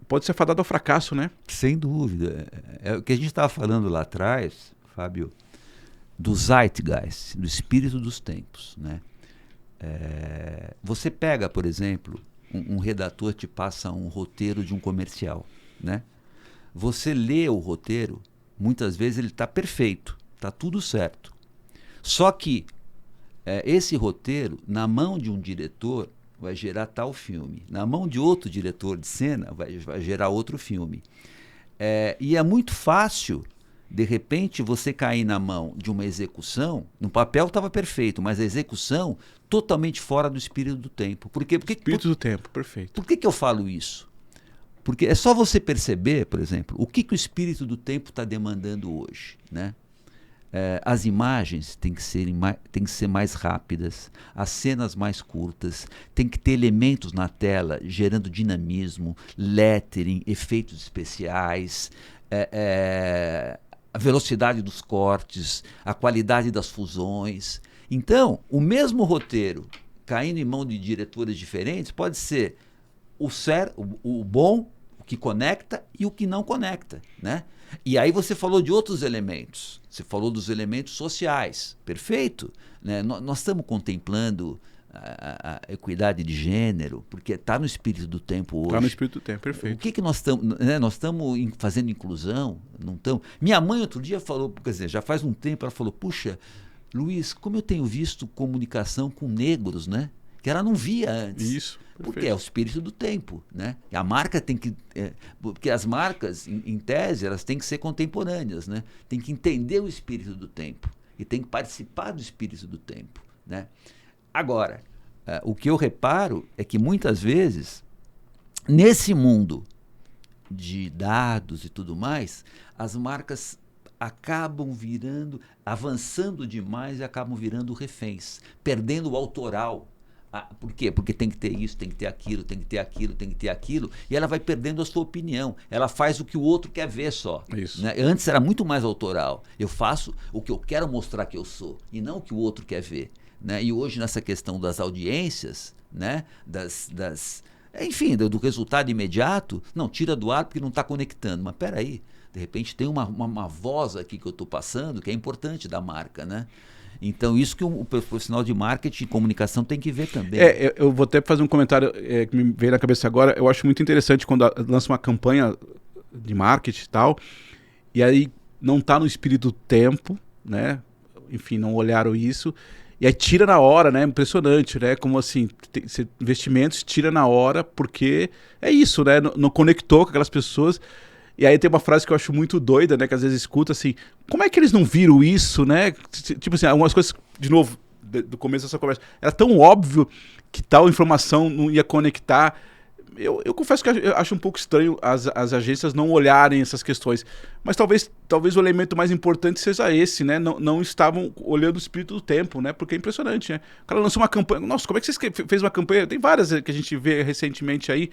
pode ser fadado ao fracasso, né? Sem dúvida. É o que a gente estava falando lá atrás, Fábio, do zeitgeist, do espírito dos tempos. Né? Você pega, por exemplo, um redator te passa um roteiro de um comercial. Né? Você lê o roteiro, muitas vezes ele está perfeito. Tá tudo certo. Só que esse roteiro, na mão de um diretor, vai gerar tal filme. Na mão de outro diretor de cena, vai gerar outro filme. E é muito fácil, de repente, você cair na mão de uma execução. No papel estava perfeito, mas a execução totalmente fora do espírito do tempo. Espírito do tempo, perfeito. Por que eu falo isso? Porque é só você perceber, por exemplo, o que o espírito do tempo está demandando hoje, né? As imagens têm que ser mais rápidas, as cenas mais curtas, tem que ter elementos na tela gerando dinamismo, lettering, efeitos especiais, a velocidade dos cortes, a qualidade das fusões. Então, o mesmo roteiro caindo em mão de diretores diferentes pode ser o bom, o que conecta e o que não conecta, né? E aí você falou de outros elementos. Você falou dos elementos sociais. Perfeito. Né? Nós estamos contemplando a equidade de gênero, porque está no espírito do tempo hoje. Está no espírito do tempo, perfeito. O que nós estamos... Né? Nós estamos fazendo inclusão? Não estamos? Minha mãe outro dia falou, quer dizer, já faz um tempo, ela falou, puxa, Luiz, como eu tenho visto comunicação com negros, né? Que ela não via antes. Isso. Porque perfeito. é o espírito do tempo, né? A marca tem que... porque as marcas, em tese, elas têm que ser contemporâneas, né? Tem que entender o espírito do tempo e tem que participar do espírito do tempo, né? Agora, o que eu reparo é que muitas vezes, nesse mundo de dados e tudo mais, as marcas acabam avançando demais e acabam virando reféns, perdendo o autoral. Por quê? Porque tem que ter isso, tem que ter aquilo, tem que ter aquilo, tem que ter aquilo, e ela vai perdendo a sua opinião. Ela faz o que o outro quer ver só. Isso. Né? Antes era muito mais autoral. Eu faço o que eu quero mostrar que eu sou, e não o que o outro quer ver. Né? E hoje, nessa questão das audiências, né? Enfim, do resultado imediato, não, tira do ar porque não está conectando. Mas peraí, de repente tem uma voz aqui que eu estou passando que é importante da marca, né? Então, isso que o profissional de marketing e comunicação tem que ver também. Eu vou até fazer um comentário que me veio na cabeça agora. Eu acho muito interessante quando lança uma campanha de marketing e tal, e aí não está no espírito do tempo, né? Enfim, não olharam isso, e aí tira na hora, né? Impressionante, né? Como assim, investimentos tira na hora, porque é isso, né? Não conectou com aquelas pessoas. E aí tem uma frase que eu acho muito doida, né? Que às vezes escuta assim, como é que eles não viram isso, né? Tipo assim, algumas coisas, de novo, do começo dessa conversa, era tão óbvio que tal informação não ia conectar. Eu confesso que eu acho um pouco estranho as agências não olharem essas questões. Mas talvez o elemento mais importante seja esse, né? Não estavam olhando o espírito do tempo, né? Porque é impressionante, né? O cara lançou uma campanha. Nossa, como é que você fez uma campanha? Tem várias que a gente vê recentemente aí,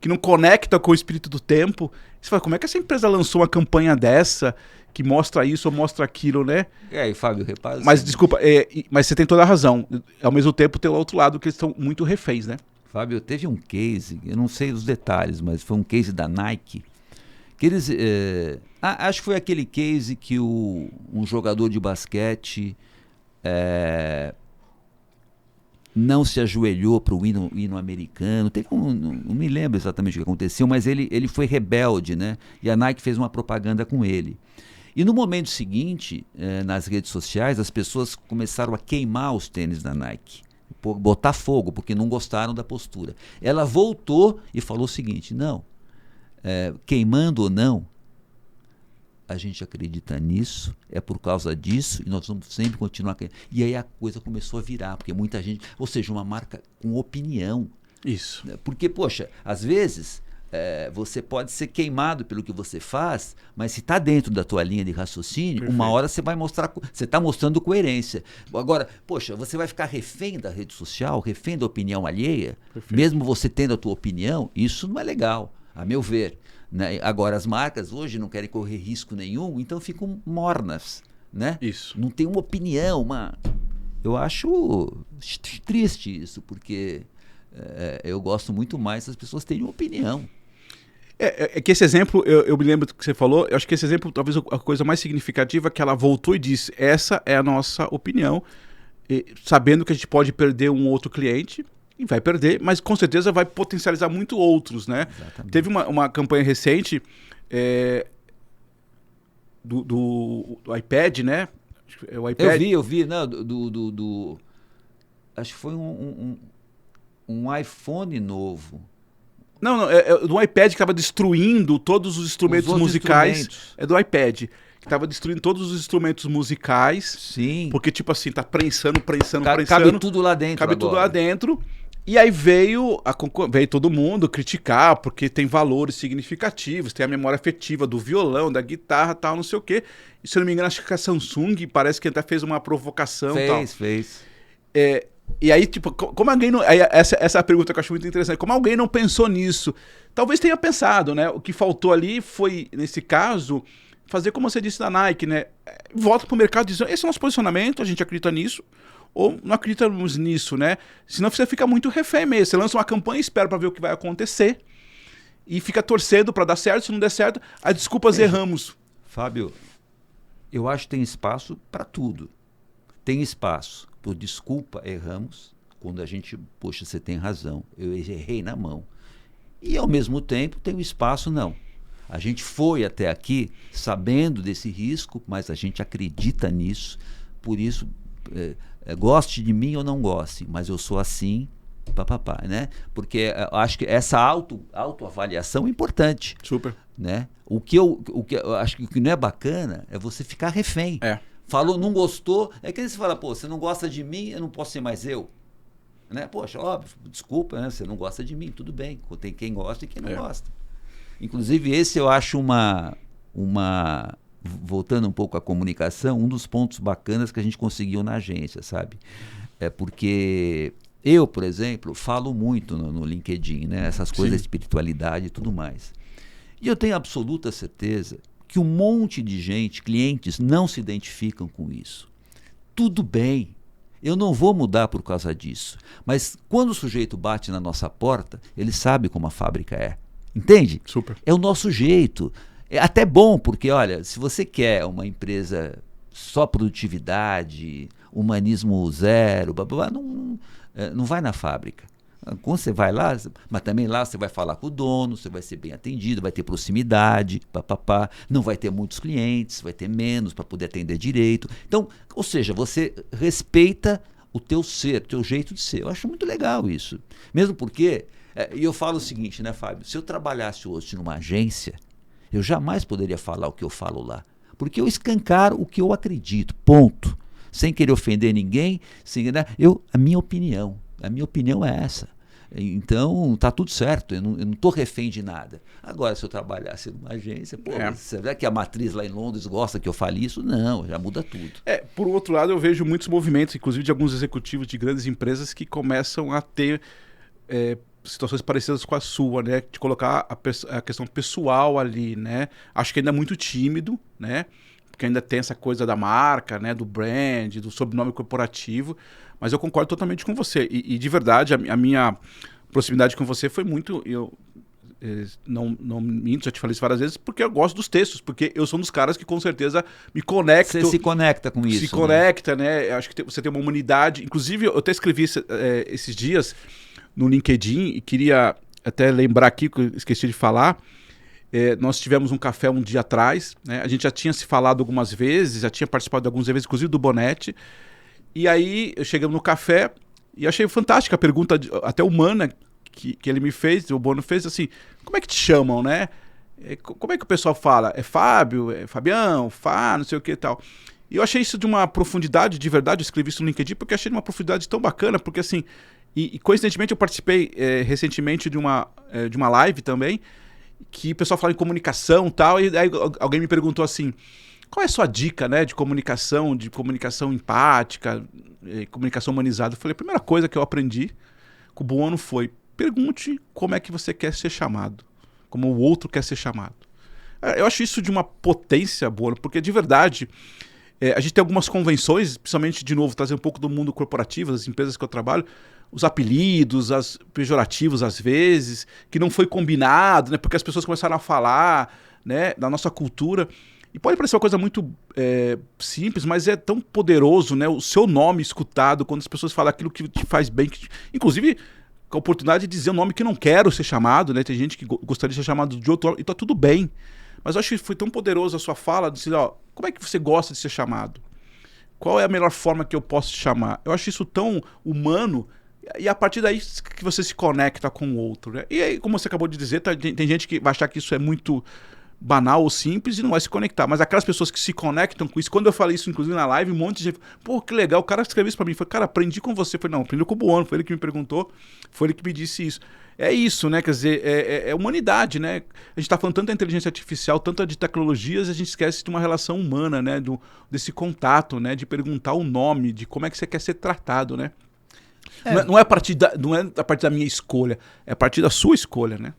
que não conecta com o espírito do tempo. Você fala, como é que essa empresa lançou uma campanha dessa que mostra isso ou mostra aquilo, né? E Fábio, repara. Mas desculpa, mas você tem toda a razão. Ao mesmo tempo tem o outro lado que eles estão muito reféns, né? Fábio, teve um case, eu não sei os detalhes, mas foi um case da Nike, que eles... acho que foi aquele case que um jogador de basquete não se ajoelhou para o hino americano. Teve não me lembro exatamente o que aconteceu, mas ele foi rebelde, né? E a Nike fez uma propaganda com ele. E no momento seguinte, nas redes sociais, as pessoas começaram a queimar os tênis da Nike, botar fogo, porque não gostaram da postura. Ela voltou e falou o seguinte, não, queimando ou não, a gente acredita nisso, é por causa disso, e nós vamos sempre continuar queimando. E aí a coisa começou a virar, porque muita gente, ou seja, uma marca com opinião. Isso. Porque, poxa, às vezes você pode ser queimado pelo que você faz, mas se está dentro da tua linha de raciocínio, perfeito, uma hora você vai mostrar, você está mostrando coerência. Agora, poxa, você vai ficar refém da rede social, refém da opinião alheia, perfeito, mesmo você tendo a tua opinião, isso não é legal, a meu ver. Né? Agora, as marcas hoje não querem correr risco nenhum, então ficam mornas, né? Isso. Não tem uma opinião, eu acho triste isso, porque eu gosto muito mais das pessoas terem uma opinião. É que esse exemplo, eu me lembro do que você falou, eu acho que esse exemplo, talvez a coisa mais significativa é que ela voltou e disse, essa é a nossa opinião, sabendo que a gente pode perder um outro cliente, e vai perder, mas com certeza vai potencializar muito outros, né? Exatamente. Teve uma campanha recente, do iPad, né? É o iPad. Eu vi, não, acho que foi um iPhone novo. Não, é do iPad que estava destruindo todos os instrumentos musicais. É do iPad. Que estava destruindo todos os instrumentos musicais. Sim. Porque, tipo assim, tá prensando. Cabe tudo lá dentro. Cabe tudo lá dentro. E aí veio todo mundo criticar, porque tem valores significativos, tem a memória afetiva do violão, da guitarra, tal, não sei o quê. E se eu não me engano, acho que a Samsung parece que até fez uma provocação. Fez. E aí, tipo, como alguém não... Essa é a pergunta que eu acho muito interessante. Como alguém não pensou nisso? Talvez tenha pensado, né? O que faltou ali foi, nesse caso, fazer como você disse da Nike, né? Volta pro mercado dizendo, esse é o nosso posicionamento, a gente acredita nisso, ou não acreditamos nisso, né? Senão você fica muito refém mesmo. Você lança uma campanha, espera para ver o que vai acontecer e fica torcendo para dar certo. Se não der certo, as desculpas erramos. Fábio, eu acho que tem espaço para tudo. Tem espaço por desculpa, erramos, quando a gente, poxa, você tem razão, eu errei na mão. E ao mesmo tempo tem o espaço, não. A gente foi até aqui sabendo desse risco, mas a gente acredita nisso, por isso... goste de mim ou não goste, mas eu sou assim, papapá, né? Porque eu acho que essa autoavaliação é importante. Super. Né? O que eu acho que o que não é bacana é você ficar refém. Falou, não gostou, é que você fala, pô, você não gosta de mim, eu não posso ser mais eu. Né? Poxa, óbvio, desculpa, né? Você não gosta de mim, tudo bem. Tem quem gosta e quem não gosta. Inclusive, esse eu acho voltando um pouco à comunicação, um dos pontos bacanas que a gente conseguiu na agência, sabe? É porque eu, por exemplo, falo muito no LinkedIn, né? Essas coisas de espiritualidade e tudo mais. E eu tenho absoluta certeza que um monte de gente, clientes, não se identificam com isso. Tudo bem, eu não vou mudar por causa disso. Mas quando o sujeito bate na nossa porta, ele sabe como a fábrica é. Entende? Super. É o nosso jeito. É até bom, porque, olha, se você quer uma empresa só produtividade, humanismo zero, blá, blá, blá, não vai na fábrica. Quando você vai lá, mas também lá você vai falar com o dono, você vai ser bem atendido, vai ter proximidade, papapá, não vai ter muitos clientes, vai ter menos para poder atender direito. Então, ou seja, você respeita o teu ser, o teu jeito de ser. Eu acho muito legal isso. Mesmo porque, e eu falo o seguinte, né, Fábio? Se eu trabalhasse hoje numa agência, eu jamais poderia falar o que eu falo lá. Porque eu escancaro o que eu acredito, ponto. Sem querer ofender ninguém, né? A minha opinião é essa. Então, tá tudo certo, eu não estou refém de nada. Agora, se eu trabalhasse numa agência, será que a matriz lá em Londres gosta que eu fale isso? Não, já muda tudo. Por outro lado, eu vejo muitos movimentos, inclusive de alguns executivos de grandes empresas que começam a ter... situações parecidas com a sua, né? De colocar a questão pessoal ali, né? Acho que ainda é muito tímido, né? Porque ainda tem essa coisa da marca, né? Do brand, do sobrenome corporativo. Mas eu concordo totalmente com você. E de verdade, a minha proximidade com você foi muito... não minto, já te falei isso várias vezes, porque eu gosto dos textos, porque eu sou um dos caras que com certeza me conecto. Você se conecta com isso. Se conecta, né? Acho que você tem uma humanidade. Inclusive, eu até escrevi esses dias no LinkedIn e queria até lembrar aqui, que eu esqueci de falar, nós tivemos um café um dia atrás, né? A gente já tinha se falado algumas vezes, já tinha participado de alguns eventos, inclusive do Bonetti, e aí chegamos no café e achei fantástica a pergunta, até humana, que ele me fez, o Bono fez, assim, como é que te chamam, né? Como é que o pessoal fala? É Fábio, é Fabião, Fá, não sei o que e tal. E eu achei isso de uma profundidade, de verdade, eu escrevi isso no LinkedIn, porque achei de uma profundidade tão bacana, porque assim... E coincidentemente eu participei recentemente de uma live também, que o pessoal fala em comunicação e tal, e aí alguém me perguntou assim, qual é a sua dica, né, de comunicação empática, comunicação humanizada? Eu falei, a primeira coisa que eu aprendi com o Buono foi, pergunte como é que você quer ser chamado, como o outro quer ser chamado. Eu acho isso de uma potência, Buono, porque de verdade... a gente tem algumas convenções, principalmente, de novo, trazer um pouco do mundo corporativo, das empresas que eu trabalho, os apelidos, as pejorativos às vezes, que não foi combinado, né, porque as pessoas começaram a falar, né, da nossa cultura. E pode parecer uma coisa muito simples, mas é tão poderoso, né, o seu nome escutado, quando as pessoas falam aquilo que te faz bem. Inclusive, com a oportunidade de dizer um nome que não quero ser chamado, né, tem gente que gostaria de ser chamado de outro nome, e tá tudo bem. Mas eu acho que foi tão poderoso a sua fala, de dizer, ó, como é que você gosta de ser chamado? Qual é a melhor forma que eu posso te chamar? Eu acho isso tão humano, e a partir daí que você se conecta com o outro, né? E aí, como você acabou de dizer, tem gente que vai achar que isso é muito banal ou simples e não vai se conectar. Mas aquelas pessoas que se conectam com isso, quando eu falei isso, inclusive na live, um monte de gente, pô, que legal, o cara escreveu isso pra mim. Foi, cara, aprendi com você. Foi, não, aprendi com o Buono, foi ele que me perguntou, foi ele que me disse isso. É isso, né? Quer dizer, é humanidade, né? A gente tá falando tanta inteligência artificial, tanta de tecnologias, a gente esquece de uma relação humana, né? Desse contato, né? De perguntar o nome, de como é que você quer ser tratado, né? Não é a partir da minha escolha, é a partir da sua escolha, né?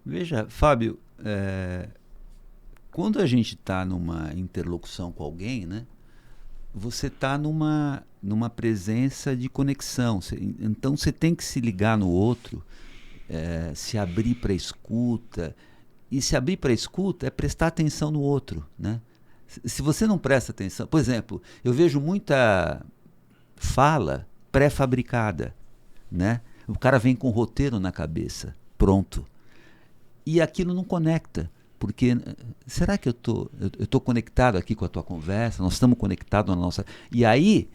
Veja, Fábio, quando a gente está numa interlocução com alguém, né, você está numa presença de conexão. Então você tem que se ligar no outro, se abrir para a escuta. E se abrir para a escuta é prestar atenção no outro, né? Se você não presta atenção... Por exemplo, eu vejo muita fala pré-fabricada, né? O cara vem com um roteiro na cabeça, pronto. E aquilo não conecta, porque será que eu tô conectado aqui com a tua conversa? Nós estamos conectados na nossa... E aí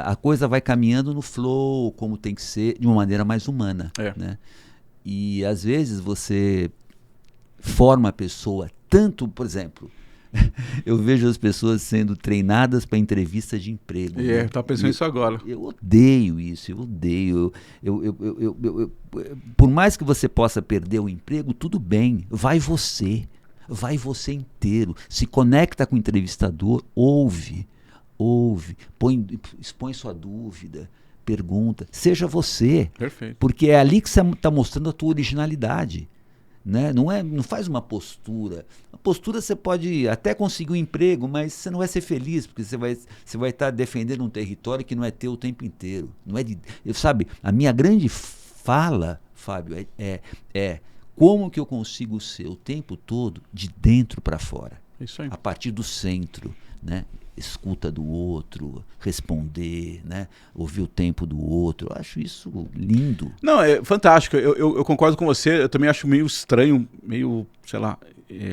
a coisa vai caminhando no flow, como tem que ser, de uma maneira mais humana, né? E às vezes você forma a pessoa tanto, por exemplo... Eu vejo as pessoas sendo treinadas para entrevista de emprego. Né? Tá pensando nisso agora. Eu odeio isso, eu odeio. Por mais que você possa perder o emprego, tudo bem. Vai você inteiro. Se conecta com o entrevistador, ouve, expõe sua dúvida, pergunta. Seja você. Perfeito. Porque é ali que você está mostrando a tua originalidade. Né? Não faz uma postura. A postura você pode até conseguir um emprego, mas você não vai ser feliz, porque você vai estar defendendo um território que não é teu o tempo inteiro. Não é sabe, a minha grande fala, Fábio, é como que eu consigo ser o tempo todo de dentro para fora. Isso aí. A partir do centro, né? Escuta do outro, responder, né? Ouvir o tempo do outro. Eu acho isso lindo. Não, é fantástico. Eu concordo com você. Eu também acho meio estranho, meio, sei lá,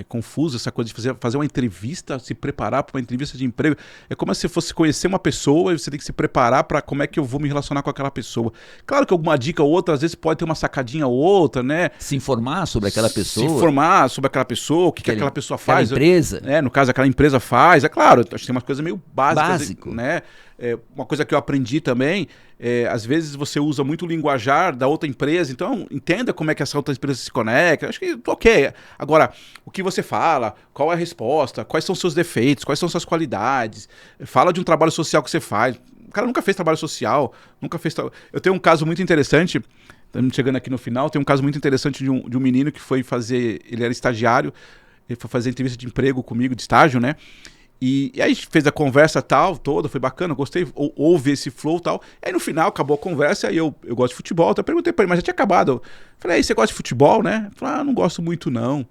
confuso essa coisa de fazer uma entrevista, se preparar para uma entrevista de emprego. É como se você fosse conhecer uma pessoa e você tem que se preparar para como é que eu vou me relacionar com aquela pessoa. Claro que alguma dica ou outra, às vezes pode ter uma sacadinha ou outra, né? Se informar sobre aquela pessoa. Se informar sobre aquela pessoa, o que aquela pessoa faz. Aquela empresa. No caso, aquela empresa faz. É claro, acho que tem umas coisas meio básicas. Básico. Né? Uma coisa que eu aprendi também, às vezes você usa muito o linguajar da outra empresa, então entenda como é que essa outra empresa se conecta. Acho que ok. Agora, o que você fala, qual é a resposta, quais são os seus defeitos, quais são suas qualidades, fala de um trabalho social que você faz. O cara nunca fez trabalho social, nunca fez... Eu tenho um caso muito interessante, estamos chegando aqui no final, tem um caso muito interessante de um menino que foi fazer, ele era estagiário, ele foi fazer entrevista de emprego comigo, de estágio, né? E aí a gente fez a conversa tal, toda, foi bacana, gostei, houve esse flow tal. Aí no final acabou a conversa, aí eu gosto de futebol, então eu perguntei pra ele, mas já tinha acabado. Eu falei, aí você gosta de futebol, né? Ele falou, não gosto muito não,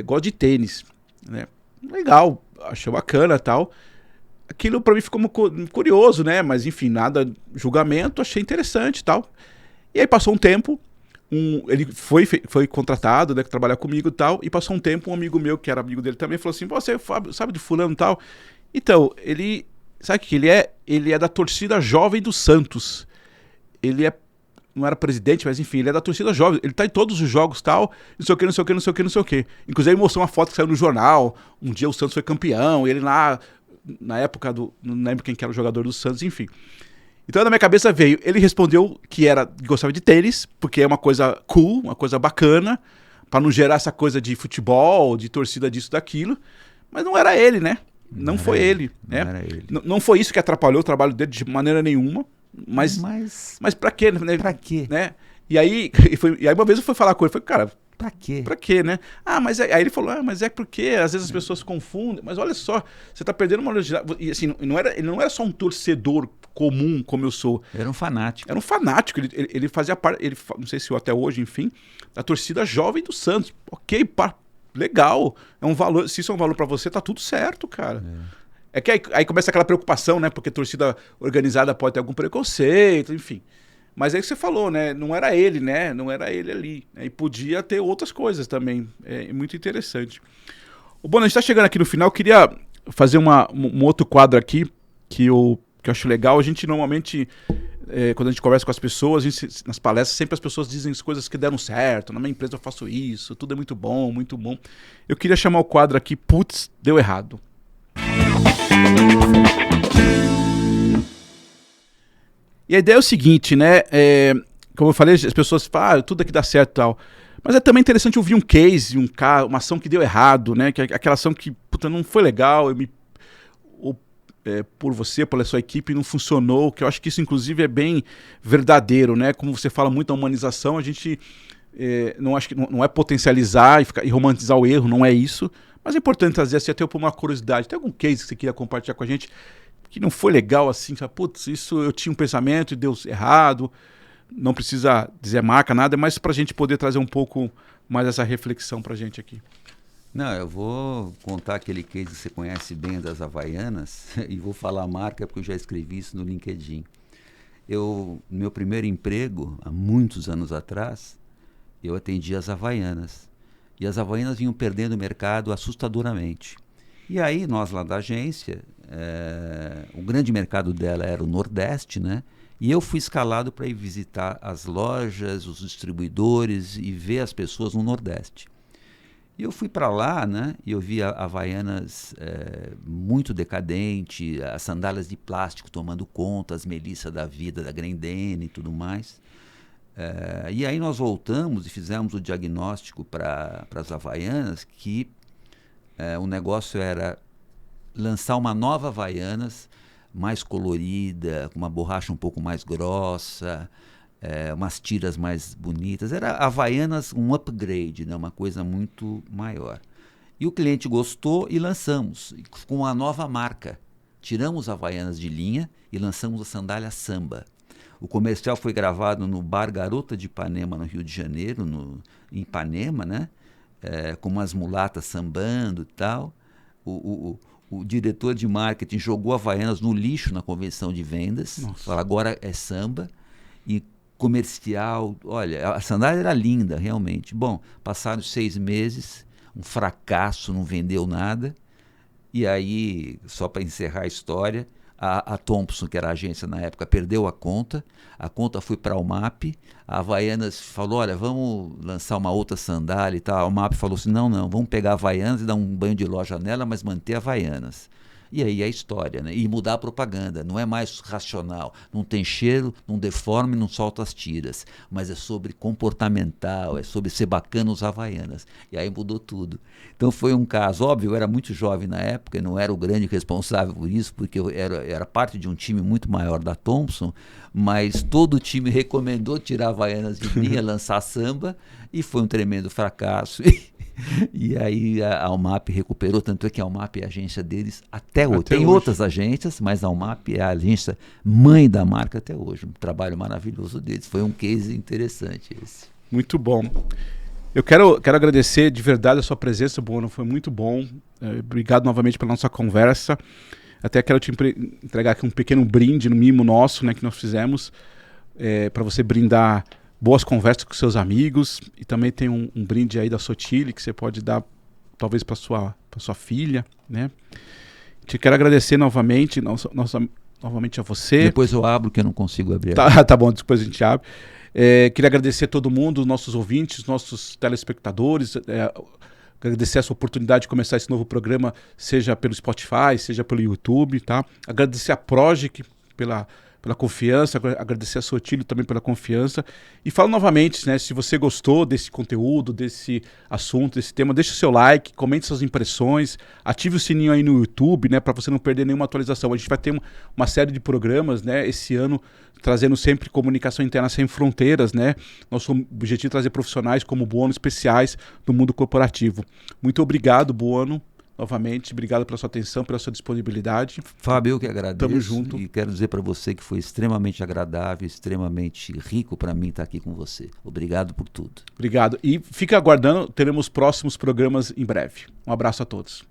gosto de tênis, né? Legal, achei bacana tal. Aquilo pra mim ficou curioso, né? Mas enfim, nada, julgamento, achei interessante tal. E aí passou um tempo, ele foi contratado, né, que trabalhar comigo e tal, e passou um tempo, um amigo meu, que era amigo dele também, falou assim, você sabe de fulano e tal? Então, ele, sabe o que ele é? Ele é da torcida jovem do Santos. Ele não era presidente, mas enfim, ele é da torcida jovem, ele tá em todos os jogos tal, não sei o que, não sei o que, não sei o que, não sei o que. Inclusive ele mostrou uma foto que saiu no jornal, um dia o Santos foi campeão, ele lá, na época não lembro quem que era o jogador do Santos, enfim. Então na minha cabeça veio, ele respondeu que gostava de tênis, porque é uma coisa cool, uma coisa bacana, para não gerar essa coisa de futebol, de torcida disso, daquilo, mas não era ele, né? Não foi ele, né? Não era ele. Não foi isso que atrapalhou o trabalho dele de maneira nenhuma, mas pra quê? Né? Pra quê? Né? E aí uma vez eu fui falar com ele, falei, cara, pra quê? Pra quê, né? Mas aí ele falou, mas é porque às vezes as pessoas confundem, mas olha só, você tá perdendo uma originalidade. E assim, ele não era só um torcedor comum como eu sou. Era um fanático. Era um fanático, ele fazia parte, não sei se até hoje, enfim, da torcida jovem do Santos. Ok, legal, é um valor, se isso é um valor pra você, tá tudo certo, cara. É que aí começa aquela preocupação, né? Porque torcida organizada pode ter algum preconceito, enfim. Mas aí que você falou, né? Não era ele, né? Não era ele ali. Né? E podia ter outras coisas também. É muito interessante. Bom, a gente está chegando aqui no final. Eu queria fazer um outro quadro aqui que eu acho legal. A gente normalmente, quando a gente conversa com as pessoas, nas palestras, sempre as pessoas dizem as coisas que deram certo. Na minha empresa eu faço isso, tudo é muito bom, muito bom. Eu queria chamar o quadro aqui, putz, deu errado. E a ideia é o seguinte, né? Como eu falei, as pessoas falam, tudo aqui dá certo e tal. Mas é também interessante ouvir um case, uma ação que deu errado, né? Que aquela ação que não foi legal, por você, pela sua equipe, não funcionou. Que eu acho que isso, inclusive, é bem verdadeiro, né? Como você fala muito da humanização, a gente não é potencializar e romantizar o erro, não é isso. Mas é importante trazer assim, até por uma curiosidade. Tem algum case que você queria compartilhar com a gente que não foi legal assim? Putz, isso eu tinha um pensamento e deu errado. Não precisa dizer marca, nada, mas para a gente poder trazer um pouco mais essa reflexão para a gente aqui. Não, eu vou contar aquele case que você conhece bem das Havaianas e vou falar a marca porque eu já escrevi isso no LinkedIn. No meu primeiro emprego, há muitos anos atrás, eu atendi as Havaianas. E as Havaianas vinham perdendo o mercado assustadoramente. E aí, nós lá da agência, o grande mercado dela era o Nordeste, né? E eu fui escalado para ir visitar as lojas, os distribuidores e ver as pessoas no Nordeste. E eu fui para lá, né? E eu vi a Havaianas muito decadente, as sandálias de plástico tomando conta, as Melissa da vida, da Grendene e tudo mais. E aí nós voltamos e fizemos o diagnóstico para as Havaianas que o negócio era lançar uma nova Havaianas mais colorida, com uma borracha um pouco mais grossa, umas tiras mais bonitas. Era Havaianas um upgrade, né? Uma coisa muito maior. E o cliente gostou e lançamos com uma nova marca. Tiramos Havaianas de linha e lançamos a sandália Samba. O comercial foi gravado no Bar Garota de Ipanema, no Rio de Janeiro, em Ipanema, né? Com umas mulatas sambando e tal. O diretor de marketing jogou Havaianas no lixo na convenção de vendas. Falou, agora é samba. E comercial, olha, a sandália era linda, realmente. Bom, passaram 6 meses, um fracasso, não vendeu nada. E aí, só para encerrar a história, a Thompson, que era a agência na época, perdeu a conta foi para a Almap, a Havaianas falou, olha, vamos lançar uma outra sandália e tal. A Almap falou assim, não, vamos pegar a Havaianas e dar um banho de loja nela, mas manter a Havaianas. E aí é a história, né? E mudar a propaganda, não é mais racional, não tem cheiro, não deforma e não solta as tiras, mas é sobre comportamental, é sobre ser bacana os Havaianas. E aí mudou tudo. Então foi um caso, óbvio, eu era muito jovem na época, eu não era o grande responsável por isso, porque eu era parte de um time muito maior da Thompson, mas todo o time recomendou tirar Havaianas de linha, lançar samba, e foi um tremendo fracasso. E aí a Almap recuperou, tanto é que a Almap é a agência deles até hoje. Tem outras agências, mas a Almap é a agência mãe da marca até hoje. Um trabalho maravilhoso deles. Foi um case interessante esse. Muito bom. Eu quero agradecer de verdade a sua presença, Buono. Foi muito bom. Obrigado novamente pela nossa conversa. Até quero te entregar aqui um pequeno brinde, no mimo nosso, né, que nós fizemos, para você brindar boas conversas com seus amigos, e também tem um brinde aí da Sotile que você pode dar talvez para sua filha, né? Te quero agradecer novamente a você. Depois eu abro, que eu não consigo abrir. Tá bom, depois a gente abre. Queria agradecer a todo mundo, nossos ouvintes, nossos telespectadores, agradecer essa oportunidade de começar esse novo programa, seja pelo Spotify, seja pelo YouTube, tá? Agradecer a Progic pela confiança, agradecer a Sotile também pela confiança. E falo novamente, né, se você gostou desse conteúdo, desse assunto, desse tema, deixe o seu like, comente suas impressões, ative o sininho aí no YouTube, né, para você não perder nenhuma atualização. A gente vai ter uma série de programas, né, esse ano, trazendo sempre comunicação interna sem fronteiras, né. Nosso objetivo é trazer profissionais como Buono especiais do mundo corporativo. Muito obrigado, Buono. Novamente, obrigado pela sua atenção, pela sua disponibilidade. Fábio, eu que agradeço. Tamo junto. E quero dizer para você que foi extremamente agradável, extremamente rico para mim estar aqui com você. Obrigado por tudo. Obrigado. E fica aguardando, teremos próximos programas em breve. Um abraço a todos.